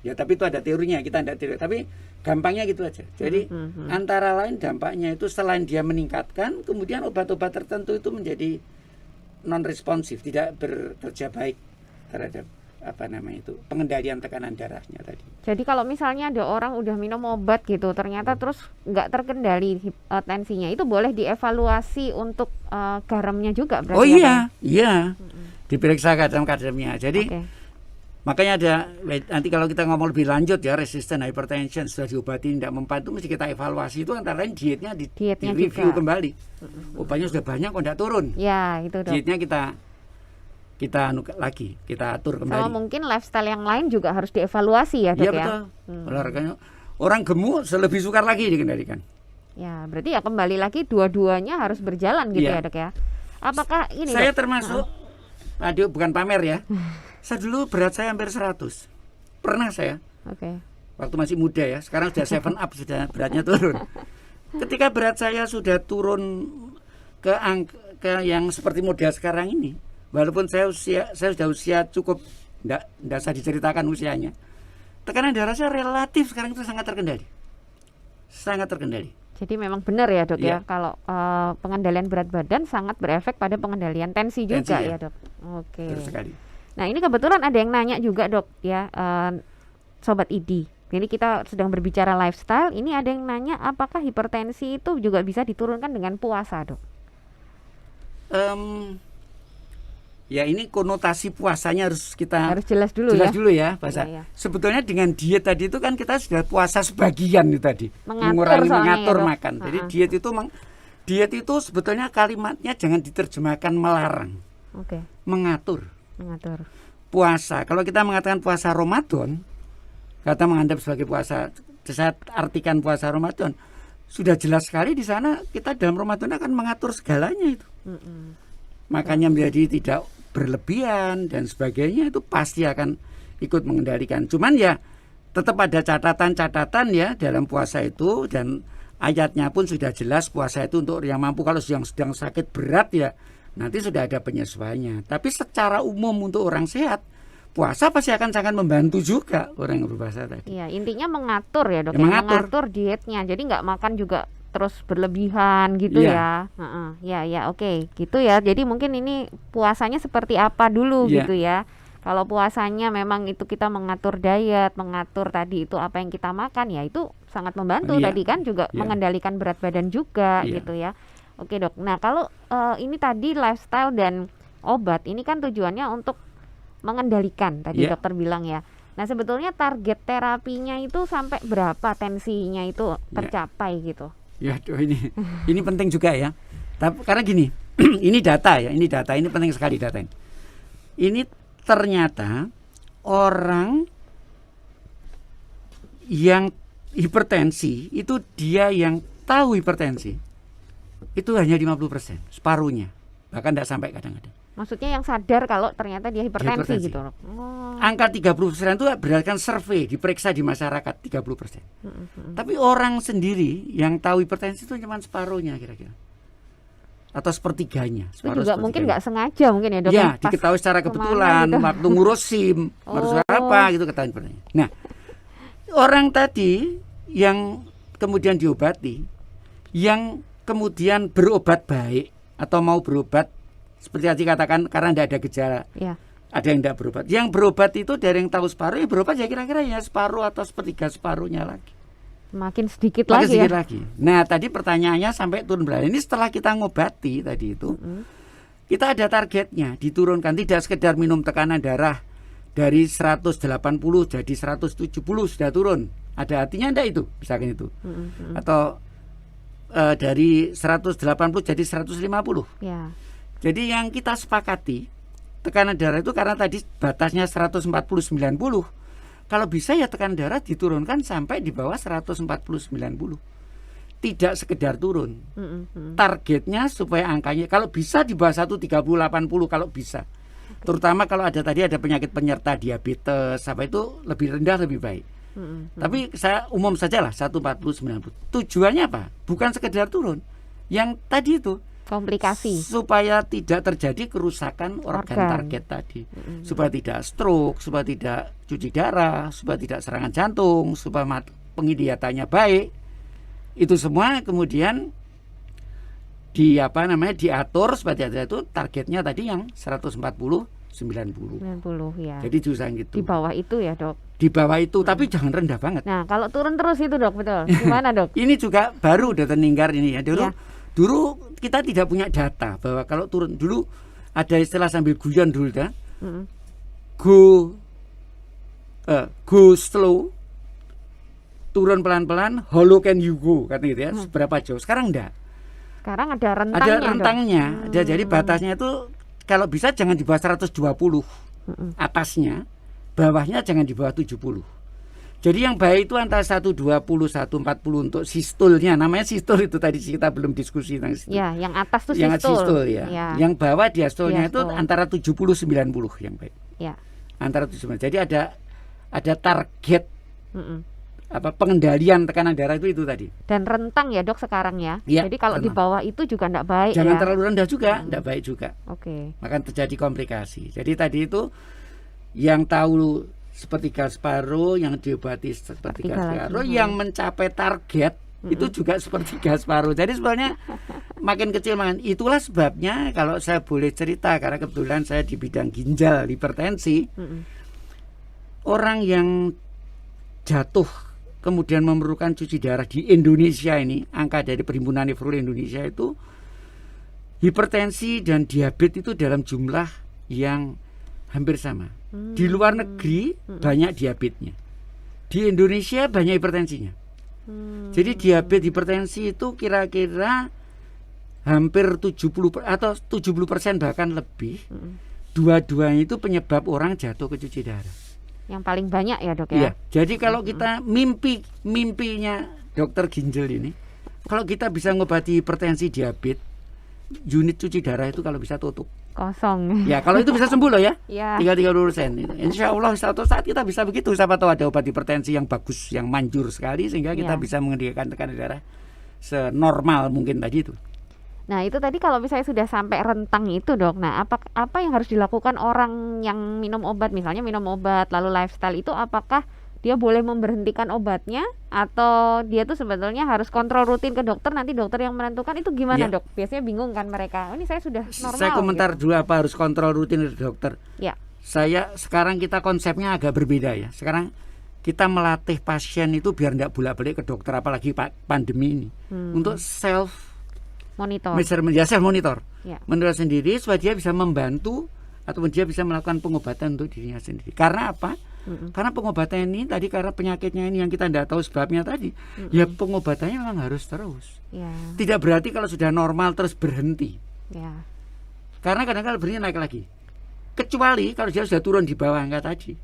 Ya tapi itu ada teorinya, kita tidak teori. Tapi gampangnya gitu aja. Jadi antara lain dampaknya itu selain dia meningkatkan, kemudian obat-obat tertentu itu menjadi non responsif, tidak bekerja baik terhadap pengendalian tekanan darahnya tadi. Jadi kalau misalnya ada orang udah minum obat gitu, ternyata terus nggak terkendali tensinya, itu boleh dievaluasi untuk garamnya juga berarti? Oh iya, iya. Diperiksa kadar-kadarnya. Jadi makanya ada, nanti kalau kita ngomong lebih lanjut ya, resistant hypertension sudah diobati tidak mempan, itu mesti kita evaluasi, itu antara lain dietnya direview kembali. Obatnya sudah banyak kok tidak turun. Ya, itu Dok. Dietnya kita atur kembali. Sama mungkin lifestyle yang lain juga harus dievaluasi ya Dok ya? Iya betul. Olahraganya, orang gemuk lebih sukar lagi dikendalikan. Ya, berarti ya kembali lagi dua-duanya harus berjalan gitu ya Dok ya. Apakah ini saya Dok? termasuk, aduh bukan pamer ya. Saya dulu berat saya hampir 100. Pernah saya. Oke. Waktu masih muda ya. Sekarang sudah 7 up, sudah beratnya turun. Ketika berat saya sudah turun ke yang seperti model sekarang ini, walaupun saya sudah usia cukup, enggak usah diceritakan usianya, tekanan darah saya relatif sekarang itu sangat terkendali. Sangat terkendali. Jadi memang benar ya Dok ya, kalau pengendalian berat badan sangat berefek pada pengendalian tensi juga ya Dok. Oke. Betul sekali. Nah ini kebetulan ada yang nanya juga Dok ya, Sobat ID. Jadi kita sedang berbicara lifestyle, ini ada yang nanya apakah hipertensi itu juga bisa diturunkan dengan puasa Dok? Ya ini konotasi puasanya harus jelas dulu ya bahasa. Ya. Sebetulnya dengan diet tadi itu kan kita sudah puasa sebagian itu tadi, mengatur makan. Jadi diet itu sebetulnya kalimatnya jangan diterjemahkan melarang. Oke. Mengatur. puasa. Kalau kita mengatakan puasa Ramadan, kata menganggap sebagai puasa, saya artikan puasa Ramadan, sudah jelas sekali di sana kita dalam Ramadan akan mengatur segalanya itu. Makanya menjadi tidak berlebihan dan sebagainya, itu pasti akan ikut mengendalikan. Cuman ya tetap ada catatan-catatan ya dalam puasa itu, dan ayatnya pun sudah jelas puasa itu untuk yang mampu. Kalau yang sedang sakit berat ya nanti sudah ada penyesuaiannya. Tapi secara umum untuk orang sehat, puasa pasti akan sangat membantu juga orang yang berpuasa tadi. Iya, intinya mengatur ya dok, ya, mengatur dietnya. Jadi nggak makan juga terus berlebihan gitu ya. Ya, oke, gitu ya. Jadi mungkin ini puasanya seperti apa dulu gitu ya. Kalau puasanya memang itu kita mengatur diet, mengatur tadi itu apa yang kita makan, ya itu sangat membantu tadi kan, juga mengendalikan berat badan juga gitu ya. Oke dok, nah kalau ini tadi lifestyle dan obat, ini kan tujuannya untuk mengendalikan tadi dokter bilang ya. Nah sebetulnya target terapinya itu sampai berapa tensinya itu tercapai gitu? Ya, ini penting juga ya. Tapi karena gini, ini data ya, ini penting sekali data ini. Ini ternyata orang yang hipertensi itu dia yang tahu hipertensi itu hanya 50%, separuhnya, bahkan tidak sampai kadang-kadang. Maksudnya yang sadar kalau ternyata dia hipertensi. Gitu. Angka 30% itu berdasarkan survei, diperiksa di masyarakat 30%. Tapi orang sendiri yang tahu hipertensi itu cuma separuhnya kira-kira, atau sepertiganya. Itu juga mungkin nggak sengaja mungkin ya dok. Ya, diketahui secara kebetulan gitu. Waktu ngurus SIM, harus apa gitu ketahuan sebenarnya. Nah, orang tadi yang kemudian diobati, yang kemudian berobat baik atau mau berobat seperti tadi katakan karena tidak ada gejala, ada yang tidak berobat. Yang berobat itu dari yang tahu separuh, ya berobat ya kira-kira ya separuh atau sepertiga separuhnya lagi. Makin sedikit lagi. Nah tadi pertanyaannya sampai turun berapa? Ini setelah kita ngobati tadi itu, kita ada targetnya diturunkan, tidak sekedar minum tekanan darah dari 180 jadi 170 sudah turun. Ada artinya enggak itu, misalkan itu, atau dari 180 jadi 150. Ya. Jadi yang kita sepakati tekanan darah itu karena tadi batasnya 140-90. Kalau bisa ya tekanan darah diturunkan sampai di bawah 140-90. Tidak sekedar turun. Targetnya supaya angkanya kalau bisa di bawah 130-80 kalau bisa. Terutama kalau ada penyakit penyerta diabetes apa itu lebih rendah lebih baik. Tapi saya umum saja lah 140/90. Tujuannya apa? Bukan sekedar turun. Yang tadi itu Komplikasi. supaya tidak terjadi kerusakan organ target tadi, supaya tidak stroke, supaya tidak cuci darah, supaya tidak serangan jantung, supaya penglihatannya baik. Itu semua kemudian diatur supaya itu targetnya tadi yang 140/90. 90 ya. Jadi jurusan gitu. Di bawah itu ya, Dok. Di bawah itu, tapi jangan rendah banget. Nah, kalau turun terus itu, Dok, betul. Gimana, Dok? Ini juga baru udah teninggar ini ya. Ya. Dulu kita tidak punya data bahwa kalau turun dulu ada istilah sambil guyon dulu dah. Go slow, turun pelan-pelan, how low can you go, katanya gitu ya. Seberapa jauh? Sekarang enggak. Sekarang ada rentangnya. Ada rentangnya. Jadi batasnya itu kalau bisa jangan di bawah 120 atasnya, bawahnya jangan di bawah 70. Jadi yang baik itu antara 120, 140 untuk sistolnya. Namanya sistol itu tadi kita belum diskusi tentang sistol. Ya, yang atas tuh Yang sistol. sistol ya. Yang bawah diastolnya itu antara 70-90 yang baik. Ya. Antara 70. Jadi ada target pengendalian tekanan darah itu tadi. Dan rentang ya, Dok, sekarang ya. Ya, jadi kalau di bawah itu juga enggak baik jangan ya. terlalu rendah juga, enggak baik juga. Oke. Akan terjadi komplikasi. Jadi tadi itu yang tahu sepertiga separuh, yang diobati sepertiga separuh, yang mencapai target itu juga sepertiga separuh. Jadi sebenarnya makin kecil makin. Itulah sebabnya kalau saya boleh cerita, karena kebetulan saya di bidang ginjal hipertensi, orang yang jatuh kemudian memerlukan cuci darah di Indonesia ini, angka dari Perhimpunan Nefrologi Indonesia itu hipertensi dan diabetes itu dalam jumlah yang hampir sama. Di luar negeri banyak diabetesnya, di Indonesia banyak hipertensinya. Jadi diabetes hipertensi itu kira-kira hampir 70 atau 70% bahkan lebih. Dua-duanya itu penyebab orang jatuh ke cuci darah. Yang paling banyak ya, Dok ya. Iya. Jadi kalau kita mimpinya dokter ginjal ini, kalau kita bisa ngobati hipertensi diabetes, unit cuci darah itu kalau bisa tutup. Kosong. Ya, kalau itu bisa sembuh loh ya. Ya. 30%. Insya Allah suatu saat kita bisa begitu. Siapa tahu ada obat hipertensi yang bagus, yang manjur sekali sehingga kita bisa mengendalikan tekanan darah senormal mungkin tadi itu. Nah, itu tadi kalau misalnya sudah sampai rentang itu, Dok. Nah, apa yang harus dilakukan orang yang minum obat, misalnya minum obat lalu lifestyle itu, apakah dia boleh memberhentikan obatnya atau dia tuh sebetulnya harus kontrol rutin ke dokter, nanti dokter yang menentukan, itu gimana, Dok? Biasanya bingung kan mereka. Ini saya sudah normal. Saya komentar gitu. dulu apa harus kontrol rutin ke dokter. Ya. Sekarang kita konsepnya agak berbeda ya. Sekarang kita melatih pasien itu biar tidak bolak-balik ke dokter, apalagi pandemi ini, untuk self monitor. Ya. Menurut sendiri supaya dia bisa membantu atau dia bisa melakukan pengobatan untuk dirinya sendiri. Karena apa? Karena pengobatan ini tadi karena penyakitnya ini yang kita tidak tahu sebabnya tadi, ya pengobatannya memang harus terus. Ya. Tidak berarti kalau sudah normal terus berhenti. Ya. Karena kadang-kadang berhenti naik lagi. Kecuali kalau dia sudah turun di bawah angka tadi,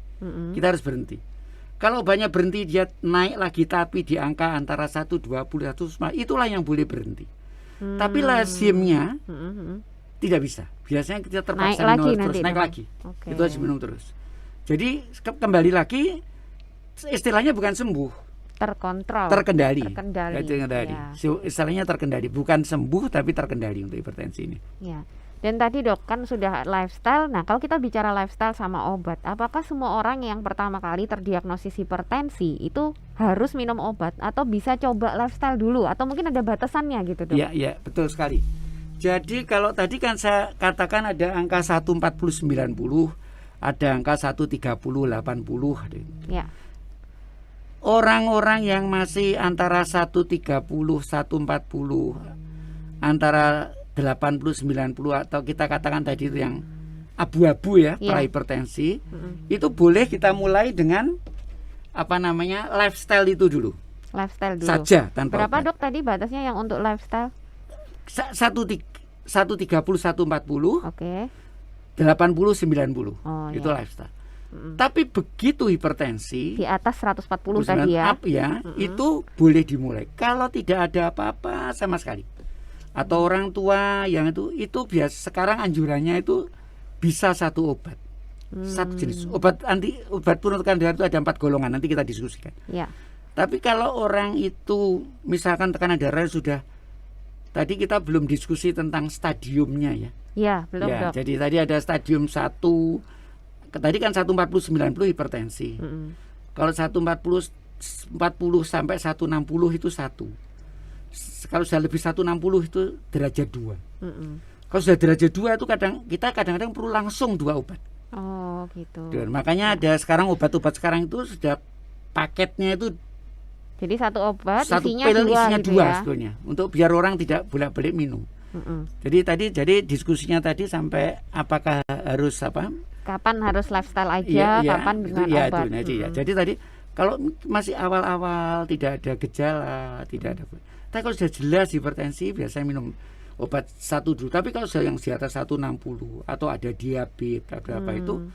kita harus berhenti. Kalau banyak berhenti dia naik lagi tapi di angka antara 120 150, itulah yang boleh berhenti. Tapi lazimnya tidak bisa. Biasanya kita terpaksa minum terus, naik lagi. Okay. Itu harus minum terus. Jadi kembali lagi istilahnya bukan sembuh, terkendali. Ya. Istilahnya terkendali, bukan sembuh tapi terkendali untuk hipertensi ini. Ya. Dan tadi, Dok, kan sudah lifestyle. Nah, kalau kita bicara lifestyle sama obat, apakah semua orang yang pertama kali terdiagnosis hipertensi itu harus minum obat atau bisa coba lifestyle dulu atau mungkin ada batasannya gitu, Dok? Iya, betul sekali. Jadi kalau tadi kan saya katakan ada angka 140/90, ada angka 130/80. Ya. Orang-orang yang masih antara 130, 140, antara 80-90 atau kita katakan tadi itu yang abu-abu ya, prahipertensi, itu boleh kita mulai dengan lifestyle itu dulu. Lifestyle dulu. Saja tanpa berapa obat. Dok tadi batasnya yang untuk lifestyle? 130, 140, Oke. 80-90. Itu ya. lifestyle. Tapi begitu hipertensi di atas 140 tadi ya. Up ya, itu boleh dimulai. Kalau tidak ada apa-apa sama sekali. Atau orang tua yang itu biasa sekarang anjurannya itu bisa satu obat. Satu jenis obat penurunkan darah itu ada 4 golongan, nanti kita diskusikan. Ya. Tapi kalau orang itu misalkan tekanan darah sudah, tadi kita belum diskusi tentang stadiumnya ya. Ya, belum Ya, dok. jadi tadi ada stadium 1, tadi kan 140-90 hipertensi. Kalau 140 sampai 160 itu 1. Kalau sudah lebih 160 itu derajat 2. Kalau sudah derajat 2 itu kita kadang-kadang perlu langsung 2 obat. Oh gitu. Dan makanya ada sekarang obat-obat sekarang itu sudah paketnya itu Jadi satu obat satu isinya pil 2 isinya gitu 2 ya. sebetulnya, untuk biar orang tidak bolak-balik minum. Jadi diskusinya tadi sampai apakah harus apa? Kapan harus lifestyle aja, kapan dengan obat. Jadi tadi kalau masih awal-awal tidak ada gejala, tidak ada. Tapi kalau sudah jelas hipertensi biasanya minum obat 1 dulu. Tapi kalau sudah yang di atas 160 atau ada diabetes atau apa itu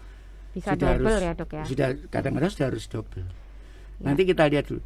bisa sudah double harus, ya dok ya. Sudah kadang-kadang sudah harus double. Nanti kita lihat dulu.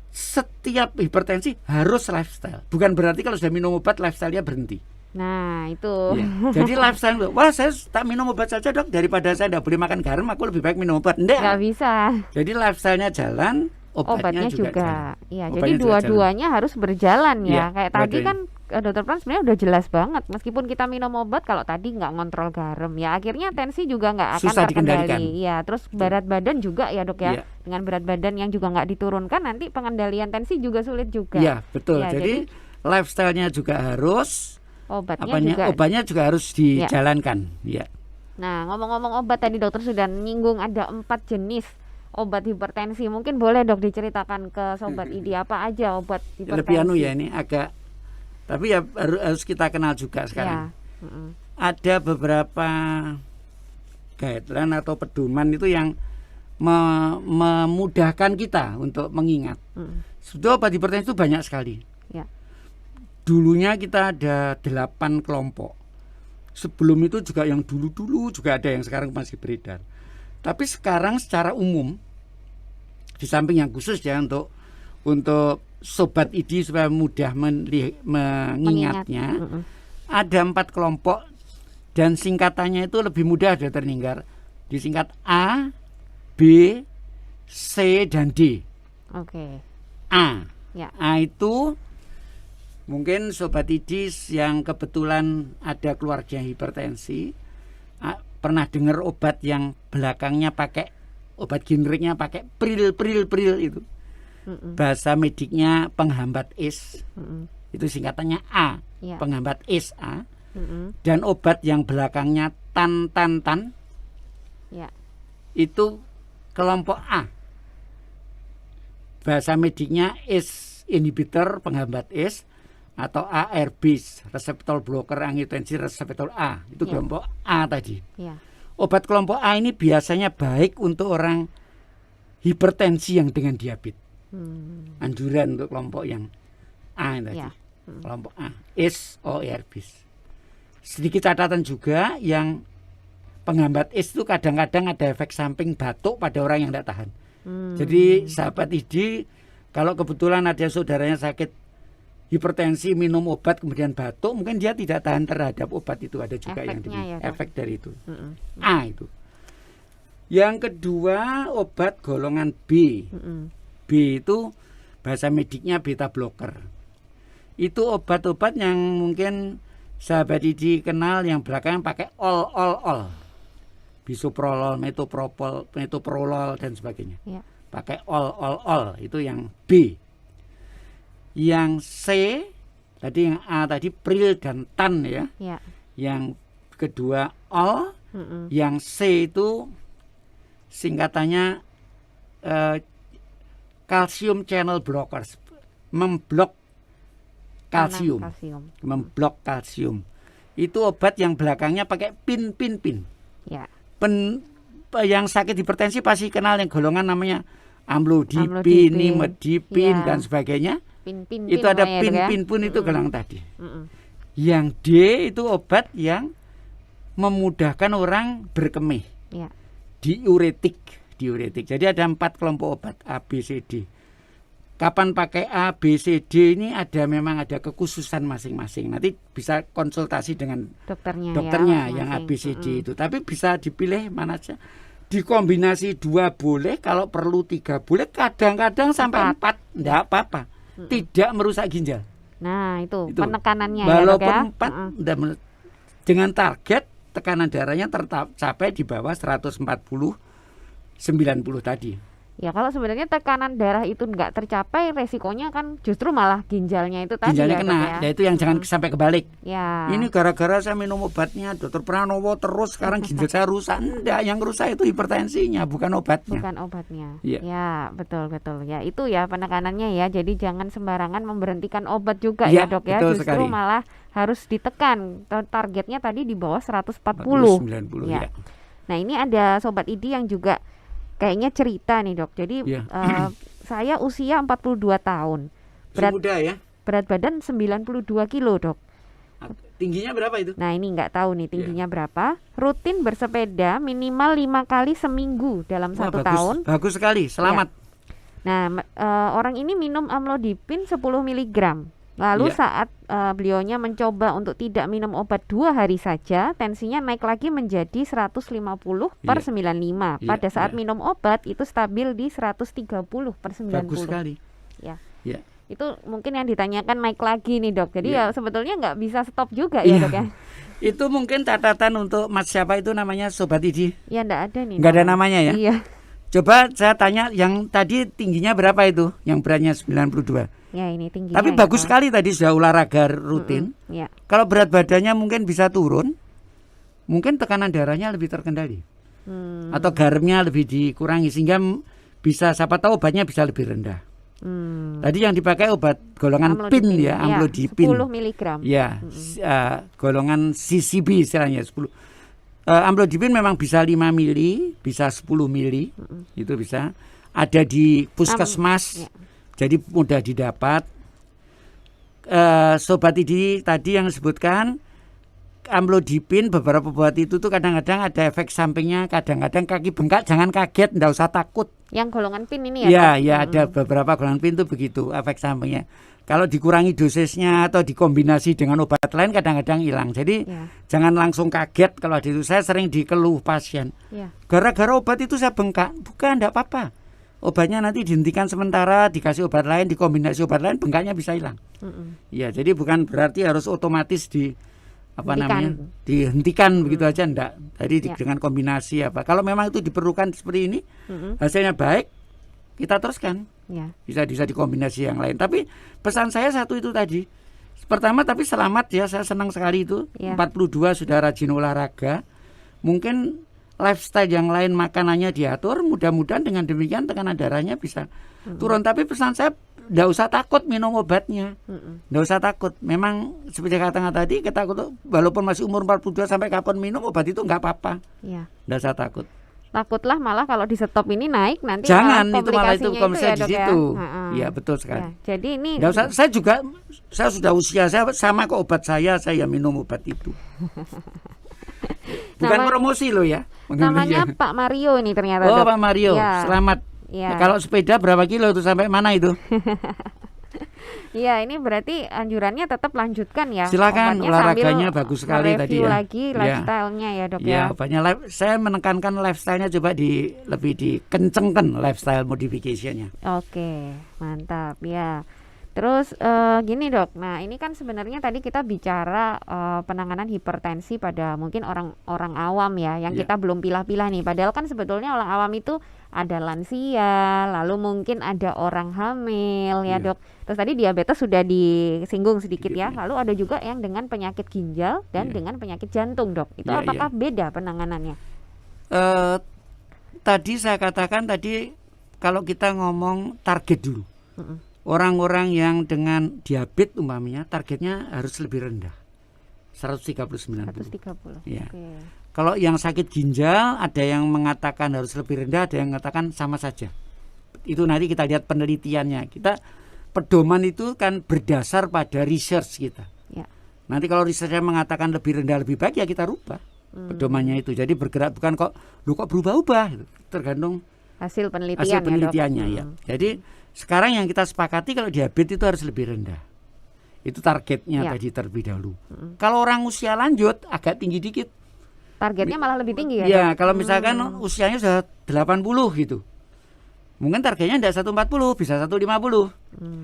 Setiap hipertensi harus lifestyle. Bukan berarti kalau sudah minum obat lifestyle-nya berhenti. Nah itu. Ya. Jadi lifestyle, wah saya tak minum obat saja dok, daripada saya tidak boleh makan garam, aku lebih baik minum obat. Enggak. Nggak bisa. Jadi lifestyle-nya jalan, obatnya juga jalan. Iya, Obatnya jadi juga dua-duanya harus berjalan ya. Iya, Kayak tadi dua-duanya. kan Dokter Pran sebenarnya udah jelas banget. Meskipun kita minum obat, kalau tadi nggak ngontrol garam, ya akhirnya tensi juga nggak akan Susah dikendalikan. terkendali. Iya, terus berat badan juga ya dok ya. Iya. Dengan berat badan yang juga nggak diturunkan, nanti pengendalian tensi juga sulit juga. Iya betul. Ya, jadi lifestyle-nya juga harus, obatnya juga harus dijalankan. Ya. Nah, ngomong-ngomong obat, tadi dokter sudah nyinggung ada 4 jenis obat hipertensi. Mungkin boleh dok diceritakan ke Sobat ID apa aja obat hipertensi. Lebih ya ini agak, tapi ya harus kita kenal juga sekarang. Ya. Ada beberapa guideline atau pedoman itu yang memudahkan kita untuk mengingat. Sebetulnya obat hipertensi itu banyak sekali. Ya. Dulunya kita ada 8 kelompok. Sebelum itu juga yang dulu-dulu juga ada, yang sekarang masih beredar. Tapi sekarang secara umum, di samping yang khusus ya untuk Sobat ID supaya mudah mengingatnya, ada 4 kelompok dan singkatannya itu lebih mudah ada terninggar. Disingkat A, B, C, dan D. Oke. A. Ya. A itu mungkin Sobat ID yang kebetulan ada keluarga hipertensi pernah dengar obat yang belakangnya pakai, obat generiknya pakai pril itu. Bahasa mediknya penghambat ACE. Itu singkatannya A. Ya. Penghambat ACE A. Dan obat yang belakangnya tan. Ya. Itu kelompok A. Bahasa mediknya ACE inhibitor penghambat ACE atau ARB, reseptor blocker angiotensin reseptor A. Itu kelompok A tadi. Ya. Obat kelompok A ini biasanya baik untuk orang hipertensi yang dengan diabetes. Anjuran untuk kelompok yang A tadi. Ya. Kelompok A, ACE ARB. Sedikit catatan juga, yang penghambat ACE itu kadang-kadang ada efek samping batuk pada orang yang tidak tahan. Jadi sahabat ID, kalau kebetulan ada saudaranya sakit hipertensi, minum obat kemudian batuk, mungkin dia tidak tahan terhadap obat itu, ada juga yang efek dari itu. A itu. Yang kedua obat golongan B. B itu bahasa mediknya beta blocker. Itu obat-obat yang mungkin sahabat ID kenal, yang belakangan pakai all. Bisoprolol, metoprolol dan sebagainya. Ya. Pakai all itu yang B. Yang C tadi, yang A tadi pril dan tan ya. Ya. Yang kedua all. Yang C itu singkatannya calcium channel blockers, memblok kalsium. Memblok kalsium. Itu obat yang belakangnya pakai pin. Ya. Yang sakit hipertensi pasti kenal yang golongan namanya amlodipin, nimodipin dan sebagainya. Pin, itu ada ya, pin pun itu golongan tadi. Yang D itu obat yang memudahkan orang berkemih. Ya. Diuretik. Jadi ada 4 kelompok obat A, B, C, D. kapan pakai A, B, C, D ini memang ada kekhususan masing-masing. Nanti bisa konsultasi dengan dokternya yang A, B, C, D itu. Tapi bisa dipilih mana saja. Dikombinasi 2 boleh, kalau perlu 3 boleh, kadang-kadang sampai 4 enggak apa-apa. Tidak merusak ginjal. Nah, itu penekanannya walaupun ya, Dok, ya. 4 dengan target tekanan darahnya tercapai di bawah 140/90 tadi. Ya kalau sebenarnya tekanan darah itu nggak tercapai, resikonya kan justru malah ginjalnya itu tadi Ginjalnya ya, kena, Dok, ya. itu yang jangan sampai kebalik. Ya. Ini gara-gara saya minum obatnya Dokter Pranowo terus sekarang ginjal saya rusak. Enggak, yang rusak itu hipertensinya, bukan obatnya. Bukan obatnya. Iya. Ya, betul. Ya, itu ya penekanannya ya. Jadi jangan sembarangan memberhentikan obat juga Iya, ya, Dok ya. betul Justru sekali. malah harus ditekan. Targetnya tadi di bawah 140. 90 Ya. ya. Nah, ini ada sobat ID yang juga kayaknya cerita nih, Dok. Jadi Iya. saya usia 42 tahun. Masih muda ya. Berat badan 92 kilo, Dok. Tingginya berapa itu? Nah, ini nggak tahu nih tingginya berapa. Rutin bersepeda minimal 5 kali seminggu dalam Wah, 1 bagus, tahun. bagus sekali. Selamat. Nah, orang ini minum amlodipin 10 mg. Lalu Iya. saat beliaunya mencoba untuk tidak minum obat 2 hari saja, tensinya naik lagi menjadi 150/95. Iya, Pada saat iya. minum obat itu stabil di 130/90. Bagus sekali. Ya. Ya. Itu mungkin yang ditanyakan naik lagi nih, Dok. Jadi Iya. ya sebetulnya nggak bisa stop juga ya, Iya. Dok ya. Itu mungkin catatan untuk Mas siapa itu namanya Sobat Idi. Ya nggak ada nih. Nggak ada namanya. namanya ya. Iya. Coba saya tanya yang tadi tingginya berapa itu? Yang beratnya 92. Ya ini tingginya. Tapi ya, bagus Pak. sekali tadi sudah olahraga rutin. Ya. Kalau berat badannya mungkin bisa turun, mungkin tekanan darahnya lebih terkendali. Atau garamnya lebih dikurangi sehingga bisa, siapa tahu obatnya bisa lebih rendah. Tadi yang dipakai obat golongan PIN ya, amlodipin. 10 mg. Ya, golongan CCB istilahnya 10. Amlodipin memang bisa 5 mili, bisa 10 mili, itu bisa. Ada di puskesmas, ya. jadi mudah didapat. Sobat ini tadi yang disebutkan, amlodipin beberapa obat itu tuh kadang-kadang ada efek sampingnya, kadang-kadang kaki bengkak, jangan kaget, enggak usah takut. Yang golongan PIN ini Ya, ya, Pak? ya ada beberapa golongan PIN itu begitu efek sampingnya. Kalau dikurangi dosisnya atau dikombinasi dengan obat lain kadang-kadang hilang. Jadi Ya. jangan langsung kaget kalau ada itu. Saya sering dikeluh pasien. Ya. Gara-gara obat itu saya bengkak. Bukan, enggak apa-apa. Obatnya nanti dihentikan sementara, dikasih obat lain, dikombinasi obat lain, bengkaknya bisa hilang. Ya, jadi bukan berarti harus otomatis dihentikan begitu aja, enggak. Jadi Ya. dengan kombinasi apa. Kalau memang itu diperlukan seperti ini, hasilnya baik, kita teruskan. Ya. Bisa dikombinasi yang lain. Tapi pesan saya satu itu tadi. Pertama, tapi selamat ya, saya senang sekali itu. Ya. 42 sudah rajin olahraga. Mungkin lifestyle yang lain makanannya diatur, mudah-mudahan dengan demikian tekanan darahnya bisa turun. Tapi pesan saya, enggak usah takut minum obatnya. Enggak usah takut. Memang seperti kata tadi, kita walaupun masih umur 42 sampai kapan minum obat itu enggak apa-apa. Ya. Enggak usah takut. Takutlah malah kalau di stop ini naik nanti Jangan, malah itu malah itu komplikasinya kalau misalnya ya, di Dok, situ. ya. Iya, betul sekali. Ya, jadi ini Nggak usah, saya sudah usia saya sama kok obat saya minum obat itu. Bukan promosi loh ya. namanya Pak Mario ini ternyata, Oh, Dok. Pak Mario, Ya. selamat. Ya. Kalau sepeda berapa kilo itu sampai mana itu? Iya, ini berarti anjurannya tetap lanjutkan ya. Silakan, Obatnya olahraganya sambil bagus sekali tadi mereview ya. lagi Ya. lifestyle-nya ya, Dok ya. Ya, banyak saya menekankan lifestyle-nya coba lebih dikencengkan lifestyle modification-nya. Oke, mantap ya. Terus gini, Dok. Nah, ini kan sebenarnya tadi kita bicara penanganan hipertensi pada mungkin orang awam ya, yang Ya. kita belum pilah-pilah nih. Padahal kan sebetulnya orang awam itu ada lansia, lalu mungkin ada orang hamil ya, Ya. Dok. Terus tadi diabetes sudah disinggung sedikit ya. Sedikit, ya. Lalu ada juga yang dengan penyakit ginjal dan Ya. dengan penyakit jantung, Dok. Itu Ya, apakah ya. beda penanganannya? Tadi saya katakan kalau kita ngomong target dulu. Orang-orang yang dengan diabetes umpamanya targetnya harus lebih rendah. 130/90. 130. Ya. Oke. Kalau yang sakit ginjal ada yang mengatakan harus lebih rendah, ada yang mengatakan sama saja. Itu nanti kita lihat penelitiannya. Kita pedoman itu kan berdasar pada research kita. Ya. Nanti kalau researchnya mengatakan lebih rendah lebih baik ya kita rubah pedomannya itu. Jadi bergerak bukan kok berubah-ubah. Tergantung Hasil penelitian hasil ya, Dok? penelitiannya ya. Jadi sekarang yang kita sepakati kalau diabetes itu harus lebih rendah. Itu targetnya Ya. tadi terlebih dahulu. Kalau orang usia lanjut agak tinggi dikit. Targetnya malah lebih tinggi ya, Ya, Dok? kalau misalkan usianya sudah 80 gitu. Mungkin targetnya tidak 140, bisa 150.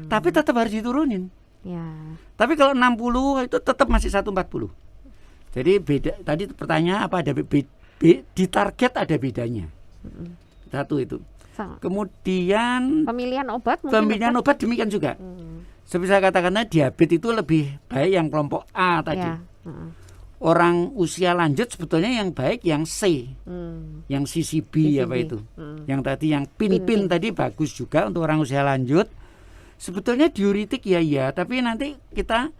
Tapi tetap harus diturunin. Ya. Tapi kalau 60 itu tetap masih 140. Jadi beda, tadi pertanyaan apa ada di target ada bedanya. Satu itu. Sama. Kemudian Pemilihan obat mungkin, pemilihan Dokter? obat demikian juga. Seperti saya katakan tadi, diabetes itu lebih baik yang kelompok A tadi. Ya. Mm. Orang usia lanjut sebetulnya yang baik yang C, yang CCB, apa itu. Yang tadi yang pin-pin tadi bagus juga untuk orang usia lanjut. Sebetulnya diuretik ya, tapi nanti kita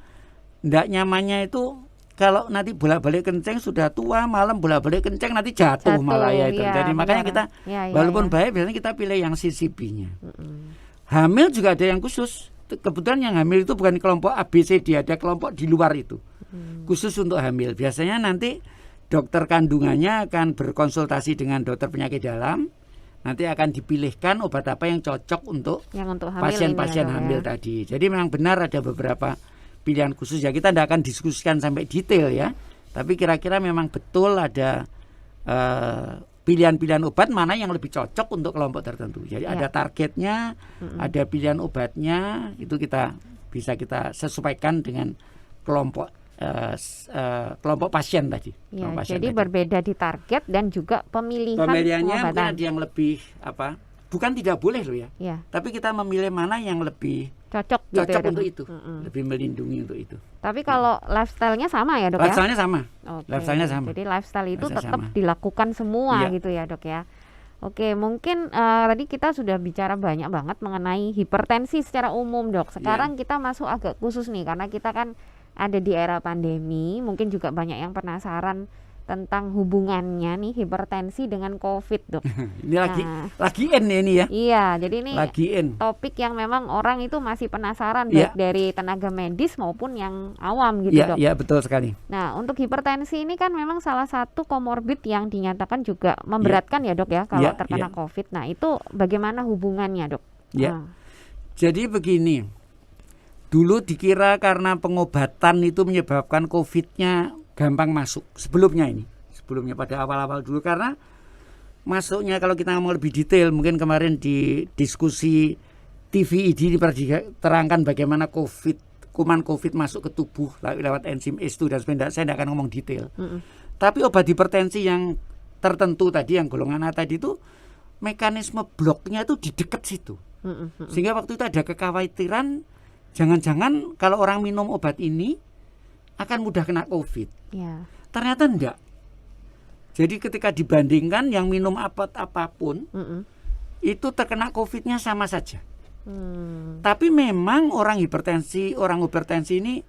ndak nyamannya itu kalau nanti bolak-balik kencing sudah tua, malam bolak-balik kencing nanti jatuh malah ya itu. iya, Jadi makanya benar. kita Ya, ya, walaupun ya. baik biasanya kita pilih yang CCB-nya. Hamil juga ada yang khusus. Kebetulan yang hamil itu bukan kelompok ABCD, ada kelompok di luar itu. Khusus untuk hamil. Biasanya nanti dokter kandungannya akan berkonsultasi dengan dokter penyakit dalam. Nanti akan dipilihkan obat apa yang cocok untuk Yang untuk hamil pasien-pasien ini ya, Dok, hamil ya. tadi. Jadi memang benar ada beberapa pilihan khusus ya. Kita tidak akan diskusikan sampai detail ya. Tapi kira-kira memang betul ada pilihan-pilihan obat mana yang lebih cocok untuk kelompok tertentu. Jadi ada targetnya, ada pilihan obatnya, itu kita bisa kita sesuaikan dengan kelompok kelompok pasien tadi. Ya, Kelompok pasien jadi tadi. berbeda di target dan juga pemilihan Pemilihannya mungkin pengobatan. ada yang lebih apa? Bukan tidak boleh loh ya. Ya, Tapi kita memilih mana yang lebih cocok gitu cocok ya, Dok? untuk itu, lebih melindungi untuk itu. Tapi kalau lifestyle-nya sama ya, Dok ya? Lifestyle-nya sama. Oke. Lifestyle-nya sama. Jadi lifestyle itu Lifestyle tetap sama. dilakukan semua Iya. gitu ya, Dok ya. Oke, mungkin tadi kita sudah bicara banyak banget mengenai hipertensi secara umum, Dok. Sekarang kita masuk agak khusus nih karena kita kan ada di era pandemi, mungkin juga banyak yang penasaran tentang hubungannya nih hipertensi dengan COVID, Dok. Ini Nah. lagi N ini ya. Iya, jadi ini Lagi N. topik yang memang orang itu masih penasaran Iya. baik dari tenaga medis maupun yang awam gitu, Iya, Dok. iya betul sekali. Nah, untuk hipertensi ini kan memang salah satu komorbid yang dinyatakan juga memberatkan ya, Dok ya, kalau Iya, terkena iya. COVID. Nah, itu bagaimana hubungannya, Dok? Ya. Ah, Jadi begini, dulu dikira karena pengobatan itu menyebabkan COVID-nya gampang masuk. Sebelumnya pada awal-awal dulu karena masuknya kalau kita ngomong lebih detail, mungkin kemarin di diskusi TVID diterangkan bagaimana kuman COVID masuk ke tubuh lewat enzim ACE2 dan sebagainya. Saya tidak akan ngomong detail. Tapi obat hipertensi yang tertentu tadi, yang golongan A tadi itu mekanisme bloknya itu di dekat situ. Sehingga waktu itu ada kekhawatiran jangan-jangan kalau orang minum obat ini akan mudah kena COVID. ya. Ternyata enggak. Jadi ketika dibandingkan yang minum apapun itu terkena COVID-nya sama saja. Tapi memang orang hipertensi ini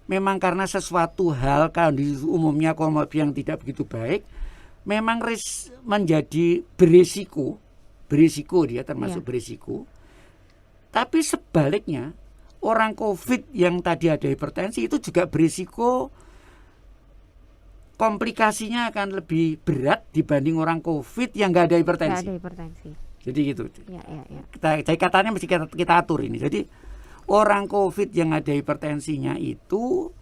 memang karena sesuatu hal kondisi umumnya komorbid yang tidak begitu baik, memang menjadi berisiko dia termasuk berisiko. Tapi sebaliknya orang COVID yang tadi ada hipertensi itu juga berisiko komplikasinya akan lebih berat dibanding orang COVID yang nggak ada Nggak hipertensi. ada hipertensi. Jadi gitu. Ya. Jadi katanya mesti kita atur ini. Jadi orang COVID yang ada hipertensinya itu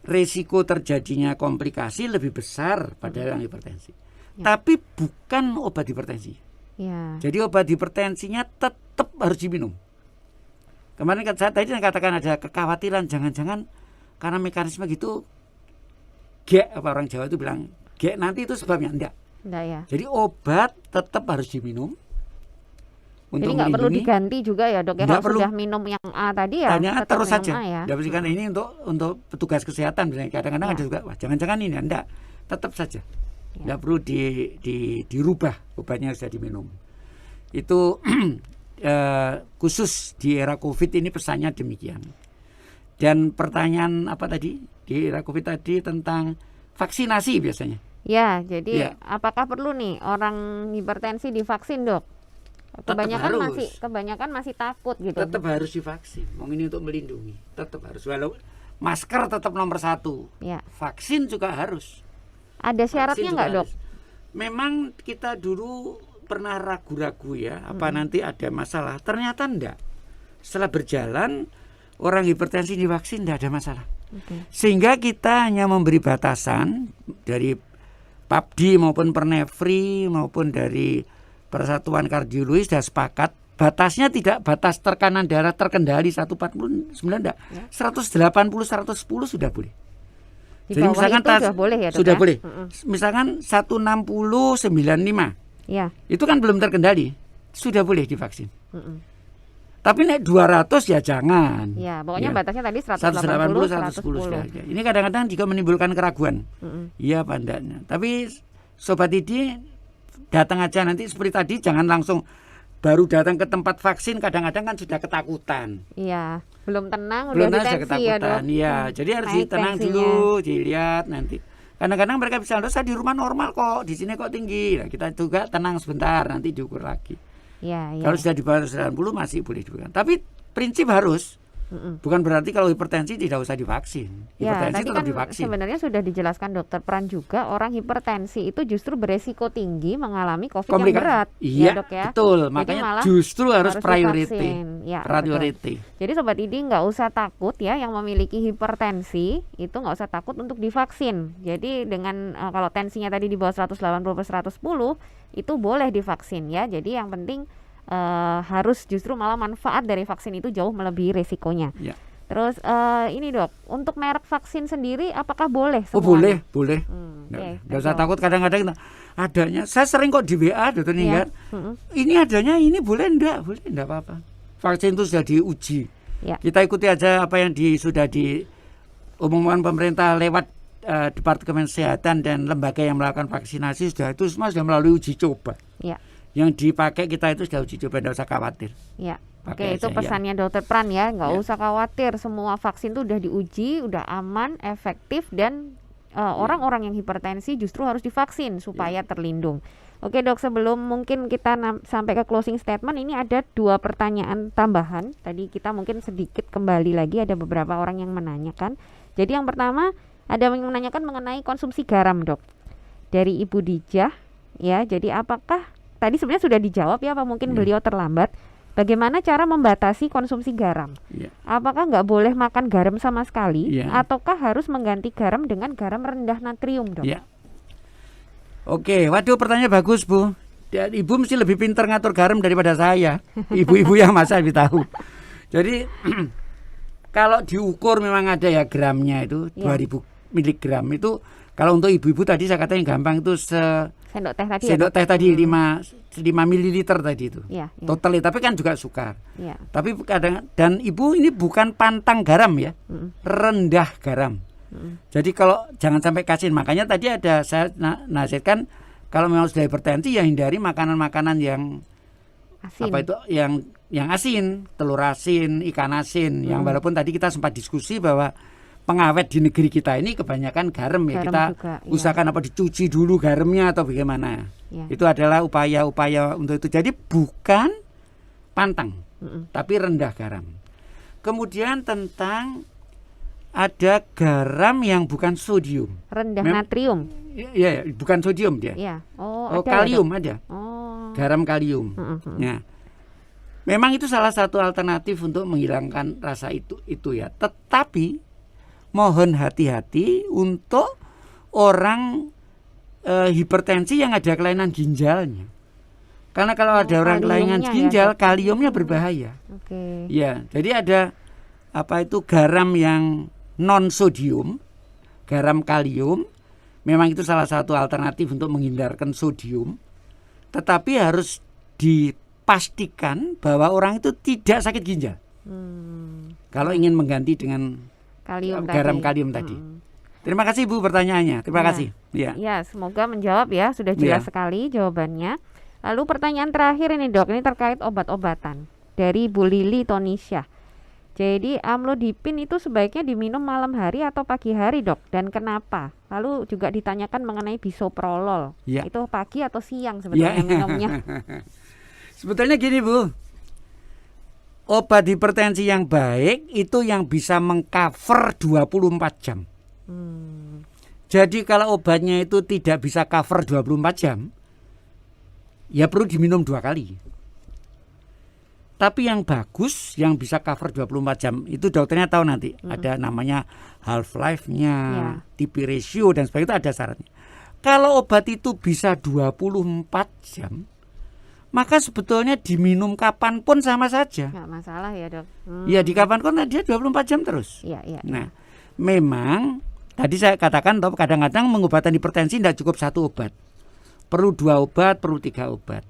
resiko terjadinya komplikasi lebih besar pada yang hipertensi. Tapi bukan obat hipertensi. Ya. Jadi obat hipertensinya tetap harus diminum. Kemarin saya tadi katakan ada kekhawatiran jangan-jangan karena mekanisme gitu apa orang Jawa itu bilang nanti itu sebabnya enggak. Enggak ya. Jadi obat tetap harus diminum. Jadi nggak perlu diganti juga ya, Dok ya. Nggak Kalau perlu. sudah minum yang A tadi ya Tanya tetap terus minum saja. A ya. Karena ini untuk petugas kesehatan misalnya kadang-kadang ada juga wah jangan-jangan ini enggak. Tetap saja. Enggak perlu dirubah obatnya sudah diminum. Itu khusus di era Covid ini pesannya demikian. Dan pertanyaan apa tadi di era Covid tadi tentang vaksinasi biasanya. Ya, jadi Ya. apakah perlu nih orang hipertensi divaksin, Dok? Kebanyakan masih takut gitu. Tetap harus divaksin. Mau ini untuk melindungi. Tetap harus. Walau masker tetap nomor 1. Ya. Vaksin juga harus. Ada Vaksin syaratnya juga nggak, Dok? harus. Memang kita dulu pernah ragu-ragu ya, apa nanti ada masalah. Ternyata enggak. Setelah berjalan, orang hipertensi divaksin enggak ada masalah. Sehingga kita hanya memberi batasan dari PAPDI maupun Pernefri maupun dari Persatuan Kardiologi sudah sepakat. Batasnya tidak batas tekanan darah terkendali 149 enggak. 180 110 sudah boleh. Di Jadi bawah misalkan itu sudah boleh ya, Dok? sudah ya? boleh. Misalkan 160/95. Ya. Itu kan belum terkendali. Sudah boleh divaksin. Tapi naik 200 ya jangan. Ya, pokoknya Ya. batasnya tadi 180 110 sudah. Ini kadang-kadang juga menimbulkan keraguan. Iya apa enggaknya. Tapi Sobat ID datang aja nanti seperti tadi, jangan langsung baru datang ke tempat vaksin, kadang-kadang kan sudah ketakutan. Iya, belum tenang Belum udah sudah tensi ya, ketakutan. Dok. Iya, jadi harus Naik tenang tensinya. dulu, dilihat nanti. Kadang-kadang mereka bisa, "Loh, saya di rumah normal kok, di sini kok tinggi." Nah, kita juga tenang sebentar, nanti diukur lagi. Iya, iya. Kalau sudah di bawah 90 masih boleh diukur. Tapi prinsip harus. Bukan berarti kalau hipertensi tidak usah divaksin. Ya, Hipertensi tadi tetap kan divaksin. sebenarnya sudah dijelaskan Dokter Pran juga, orang hipertensi itu justru beresiko tinggi mengalami COVID yang Komplikasi. berat. Iya, ya, Dok ya. betul. Jadi Makanya malah justru harus priority. divaksin. Ya, Priority. betul. Jadi Sobat ID nggak usah takut ya, yang memiliki hipertensi itu nggak usah takut untuk divaksin. Jadi dengan kalau tensinya tadi di bawah 180/110 itu boleh divaksin ya. Jadi yang penting harus justru malah manfaat dari vaksin itu jauh melebihi resikonya. Ya. Terus ini Dok, untuk merek vaksin sendiri apakah boleh Oh semuanya? boleh. Oke, Nggak usah betul. takut, kadang-kadang kita, adanya. Saya sering kok di WA, Dokter Iya. Ningrat. Ini adanya, ini boleh enggak apa-apa. Vaksin itu sudah diuji. Ya. Kita ikuti aja apa yang sudah diumumkan pemerintah lewat Departemen Kesehatan dan lembaga yang melakukan vaksinasi, itu semua sudah melalui uji coba. Ya. Yang dipakai kita itu sudah uji coba, tidak usah khawatir. Ya. Oke, Pakai itu aja, pesannya Dokter Pran ya, nggak Ya. usah khawatir, semua vaksin itu udah diuji, udah aman, efektif, dan orang-orang yang hipertensi justru harus divaksin supaya terlindung. Oke Dok, sebelum mungkin kita sampai ke closing statement, ini ada 2 pertanyaan tambahan. Tadi kita mungkin sedikit kembali lagi, ada beberapa orang yang menanyakan. Jadi yang pertama, ada yang menanyakan mengenai konsumsi garam, Dok. Dari Ibu Dijah, ya, jadi apakah, tadi sebenarnya sudah dijawab ya, apa mungkin beliau terlambat? Bagaimana cara membatasi konsumsi garam? Ya. Apakah nggak boleh makan garam sama sekali, Ya. ataukah harus mengganti garam dengan garam rendah natrium, Dok? Ya. Oke, waduh pertanyaan bagus Bu. Dan Ibu mesti lebih pintar ngatur garam daripada saya. Ibu-ibu yang masa lebih tahu. Jadi kalau diukur memang ada ya gramnya itu, Ya. 2000 miligram itu. Kalau untuk ibu-ibu tadi saya katakan yang gampang itu Sendok teh tadi. sendok ya, Dok? teh tadi 5 mililiter tadi itu. Ya, ya, Total, tapi kan juga sukar. ya. Tapi kadang, dan ibu ini bukan pantang garam ya, rendah garam. Jadi kalau jangan sampai kasin, makanya tadi ada saya nasihatkan kalau memang sudah hipertensi ya hindari makanan-makanan yang Asin. apa itu yang asin, telur asin, ikan asin. Yang walaupun tadi kita sempat diskusi bahwa pengawet di negeri kita ini kebanyakan garam ya, Garam kita juga, ya. usahakan apa dicuci dulu garamnya atau bagaimana. Ya. Itu adalah upaya-upaya untuk itu. Jadi bukan pantang, tapi rendah garam. Kemudian tentang ada garam yang bukan sodium. Rendah Mem- natrium. Ya, bukan sodium dia. Ya. Oh, Oh, ada ya, kalium Dok? ada. Oh. Garam kalium. Nah, memang itu salah satu alternatif untuk menghilangkan rasa itu ya. Tetapi mohon hati-hati untuk orang hipertensi yang ada kelainan ginjalnya. Karena kalau ada orang kelainan kaliumnya ya, ginjal, Dok. kaliumnya berbahaya. Oke. Ya, jadi ada apa itu garam yang non sodium, garam kalium. Memang itu salah satu alternatif untuk menghindarkan sodium. Tetapi harus dipastikan bahwa orang itu tidak sakit ginjal. Kalau ingin mengganti dengan Kalium garam tadi. kalium tadi. Terima kasih Bu pertanyaannya. Terima Ya. kasih. Ya. Ya, semoga menjawab ya, sudah jelas Ya. sekali jawabannya. Lalu pertanyaan terakhir ini Dok, ini terkait obat-obatan dari Bu Lili Tonisha. Jadi amlodipin itu sebaiknya diminum malam hari atau pagi hari, Dok? Dan kenapa? Lalu juga ditanyakan mengenai bisoprolol. Ya. Itu pagi atau siang sebetulnya minumnya? Sebetulnya gini Bu, obat hipertensi yang baik itu yang bisa mengcover 24 jam. Jadi kalau obatnya itu tidak bisa cover 24 jam, ya perlu diminum 2 kali. Tapi yang bagus, yang bisa cover 24 jam, itu dokternya tahu nanti. Ada namanya half life-nya, TP ratio dan sebagainya, itu ada syaratnya. Kalau obat itu bisa 24 jam, maka sebetulnya diminum kapanpun sama saja. Nggak masalah ya dok. Ya di kapanpun dia 24 jam terus. Iya, iya. Nah, memang tadi saya katakan kadang-kadang pengobatan hipertensi tidak cukup 1 obat. Perlu 2 obat, perlu 3 obat.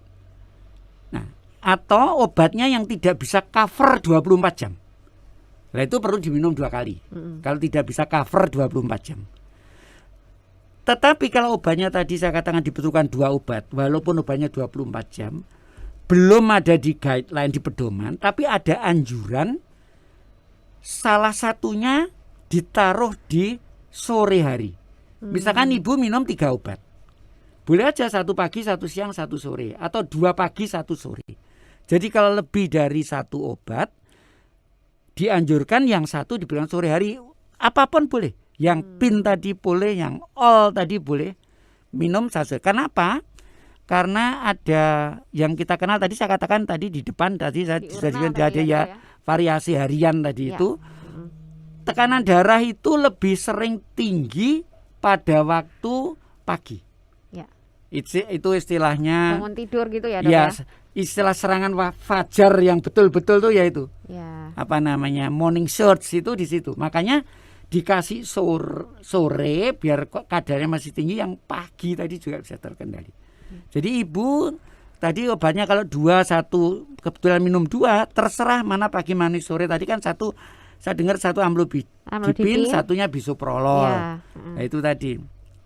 Nah, atau obatnya yang tidak bisa cover 24 jam. Nah, itu perlu diminum 2 kali. Kalau tidak bisa cover 24 jam. Tetapi kalau obatnya tadi saya katakan dibutuhkan 2 obat, walaupun obatnya 24 jam, belum ada di guideline di pedoman, tapi ada anjuran salah satunya ditaruh di sore hari. Misalkan ibu minum 3 obat. Boleh aja 1 pagi, 1 siang, 1 sore. Atau 2 pagi, 1 sore. Jadi kalau lebih dari 1 obat, dianjurkan yang 1 diberikan sore hari. Apapun boleh. Yang pin tadi boleh, yang all tadi boleh. Minum 1. Kenapa? Karena ada yang kita kenal tadi, saya katakan tadi di depan tadi saya sudah ada ya variasi harian tadi itu. Tekanan darah itu lebih sering tinggi pada waktu pagi. Ya. Itu istilahnya bangun tidur gitu ya dok ya? Ya. Istilah serangan fajar yang betul-betul tuh yaitu Ya. apa namanya morning surge itu di situ. Makanya dikasih sore biar kadarnya masih tinggi, yang pagi tadi juga bisa terkendali. Jadi ibu tadi obatnya kalau 1 kebetulan minum 2, terserah mana pagi mana sore. Tadi kan 1 saya dengar 1 amlodipin, 1-nya bisoprolol. Ya. Nah, itu tadi.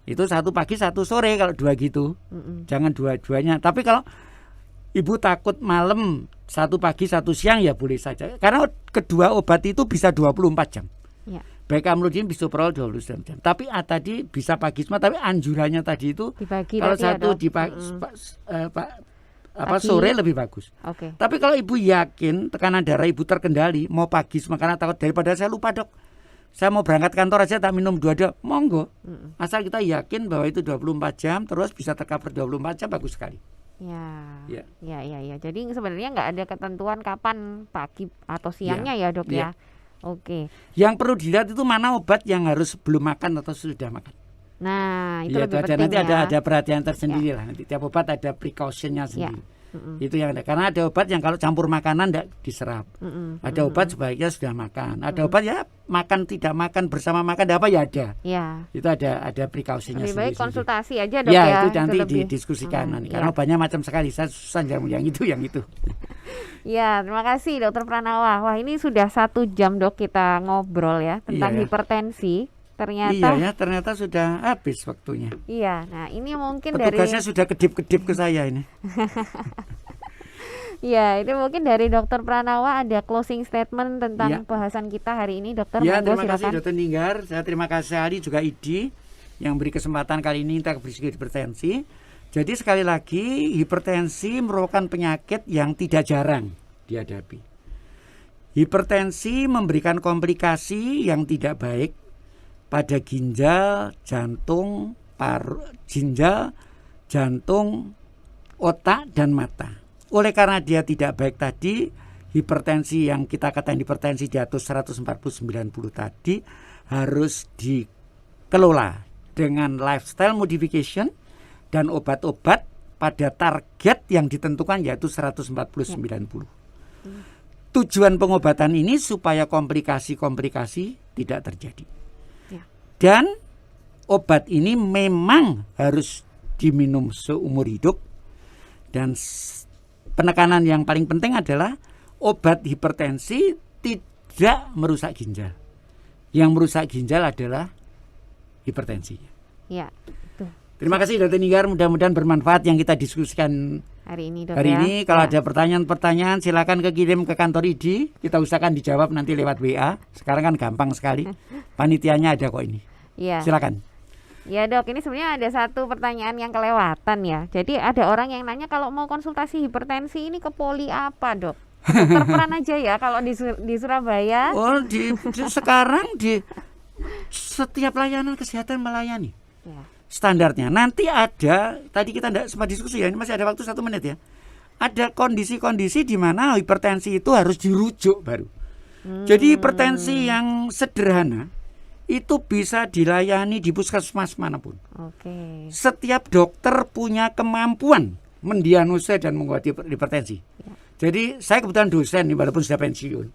Itu 1 pagi 1 sore kalau 2 gitu. Jangan 2-2-nya. Tapi kalau ibu takut malam 1 pagi 1 siang ya boleh saja. Karena kedua obat itu bisa 24 jam. Ya. Baik amlodipin bisoprolol 24 jam. Tapi tadi bisa pagi semua, tapi anjurannya tadi itu dibagi kalau tadi 1 ya, di sore lebih bagus. Oke. Tapi kalau ibu yakin tekanan darah ibu terkendali, mau pagi semua karena takut daripada saya lupa dok, saya mau berangkat kantor aja tak minum 2 dok, monggo. Asal kita yakin bahwa itu 24 jam terus bisa tercover 24 jam, bagus sekali. Ya. Jadi sebenarnya nggak ada ketentuan kapan pagi atau siangnya ya dok ya. Oke. Yang perlu dilihat itu mana obat yang harus belum makan atau sudah makan. Nah, itu lebih ada, penting nanti ya. ada perhatian tersendiri lah. Nanti tiap obat ada precautionnya sendiri. Itu yang ada. Karena ada obat yang kalau campur makanan tidak diserap. Ada obat sebaiknya sudah makan. Ada obat ya makan tidak makan bersama makan apa ya ada. Ya. Itu ada precautionnya Lebih sendiri. baik konsultasi aja dok ya. ya. Itu nanti lebih. didiskusikan nanti. Karena obatnya macam sekali. Saya susah yang itu. Ya, terima kasih Dokter Pranawa. Wah, ini sudah 1 jam dok kita ngobrol ya tentang hipertensi. Ternyata sudah habis waktunya. Iya, nah ini mungkin petugasnya sudah kedip-kedip ke saya ini. Iya, ini mungkin dari Dokter Pranawa ada closing statement tentang bahasan kita hari ini, dokter. Ya, terima kasih Dokter Ninggar. Saya terima kasih sekali juga IDI yang beri kesempatan kali ini kita bersih hipertensi. Jadi sekali lagi hipertensi merupakan penyakit yang tidak jarang dihadapi. Hipertensi memberikan komplikasi yang tidak baik pada ginjal, jantung, jantung, otak dan mata. Oleh karena dia tidak baik tadi, hipertensi yang kita katakan hipertensi di atas 140/90 tadi harus dikelola dengan lifestyle modification dan obat-obat pada target yang ditentukan yaitu 140/90. Tujuan pengobatan ini supaya komplikasi-komplikasi tidak terjadi. Dan obat ini memang harus diminum seumur hidup. Dan penekanan yang paling penting adalah obat hipertensi tidak merusak ginjal. Yang merusak ginjal adalah hipertensi. Ya. Terima kasih Dokter Ninggar, mudah-mudahan bermanfaat yang kita diskusikan hari ini. Kalau ada pertanyaan-pertanyaan silakan kirim ke kantor IDI, kita usahakan dijawab nanti lewat WA. Sekarang kan gampang sekali, panitianya ada kok ini. Ya. Silakan. Ya dok, ini sebenarnya ada satu pertanyaan yang kelewatan ya. Jadi ada orang yang nanya kalau mau konsultasi hipertensi ini ke poli apa dok? Dokter Pran aja ya kalau di Surabaya. Oh sekarang di setiap layanan kesehatan melayani. Ya. standarnya. Nanti ada, tadi kita tidak sempat diskusi ya, ini masih ada waktu 1 menit ya. Ada kondisi-kondisi di mana hipertensi itu harus dirujuk baru. Jadi hipertensi yang sederhana itu bisa dilayani di puskesmas manapun. Oke. Setiap dokter punya kemampuan mendiagnosa dan mengobati hipertensi. Ya. Jadi saya kebetulan dosen nih, walaupun sudah pensiun.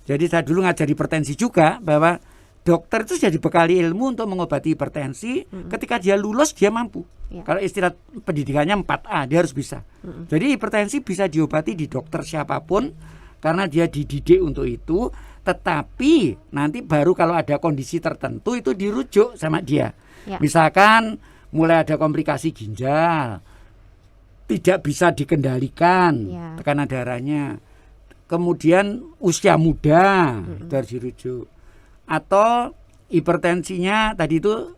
Jadi saya dulu ngajar hipertensi juga, bahwa dokter itu sudah dibekali ilmu untuk mengobati hipertensi. Ketika dia lulus dia mampu. Ya. Kalau istilah pendidikannya 4A, dia harus bisa. Jadi hipertensi bisa diobati di dokter siapapun karena dia dididik untuk itu. Tetapi nanti baru kalau ada kondisi tertentu itu dirujuk sama dia. Ya. Misalkan mulai ada komplikasi ginjal, tidak bisa dikendalikan Ya. tekanan darahnya, kemudian usia muda, itu harus dirujuk. Atau hipertensinya tadi itu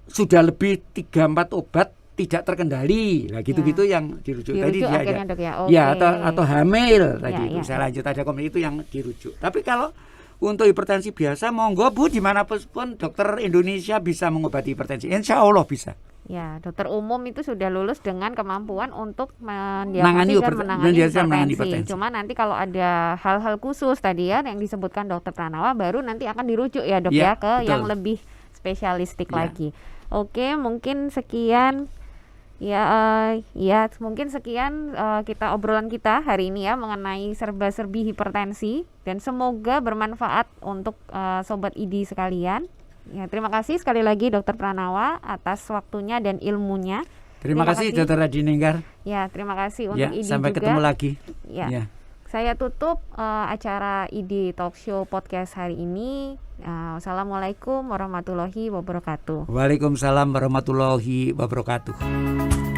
sudah lebih 3-4 obat tidak terkendali, nah gitu-gitu yang dirujuk. Tadi Dirujuk dia akhirnya, ada. Dok, ya. Ya, Oke. atau hamil tadi Ya, itu ya. saya lanjut, ada komisi itu yang dirujuk. Tapi kalau untuk hipertensi biasa, monggo Bu, dimanapun dokter Indonesia bisa mengobati hipertensi, insya Allah bisa. Ya, dokter umum itu sudah lulus dengan kemampuan untuk Menangani mendiagnosis dan menangani menangani hipertensi. hipertensi. Cuma nanti kalau ada hal-hal khusus tadi ya yang disebutkan dokter Pranawa, baru nanti akan dirujuk ya, Dok, Ya, ya, ke betul. yang lebih spesialistik Ya. lagi. Oke, mungkin sekian ya, mungkin sekian kita obrolan kita hari ini ya mengenai serba-serbi hipertensi, dan semoga bermanfaat untuk sobat ID sekalian. Ya, terima kasih sekali lagi Dokter Pranawa atas waktunya dan ilmunya. Terima kasih Dr. Radininggar. Ya, terima kasih untuk Ya, ID sampai juga. ketemu lagi. Ya. Ya. Saya tutup acara ID Talk Show Podcast hari ini. Wassalamualaikum warahmatullahi wabarakatuh. Waalaikumsalam warahmatullahi wabarakatuh.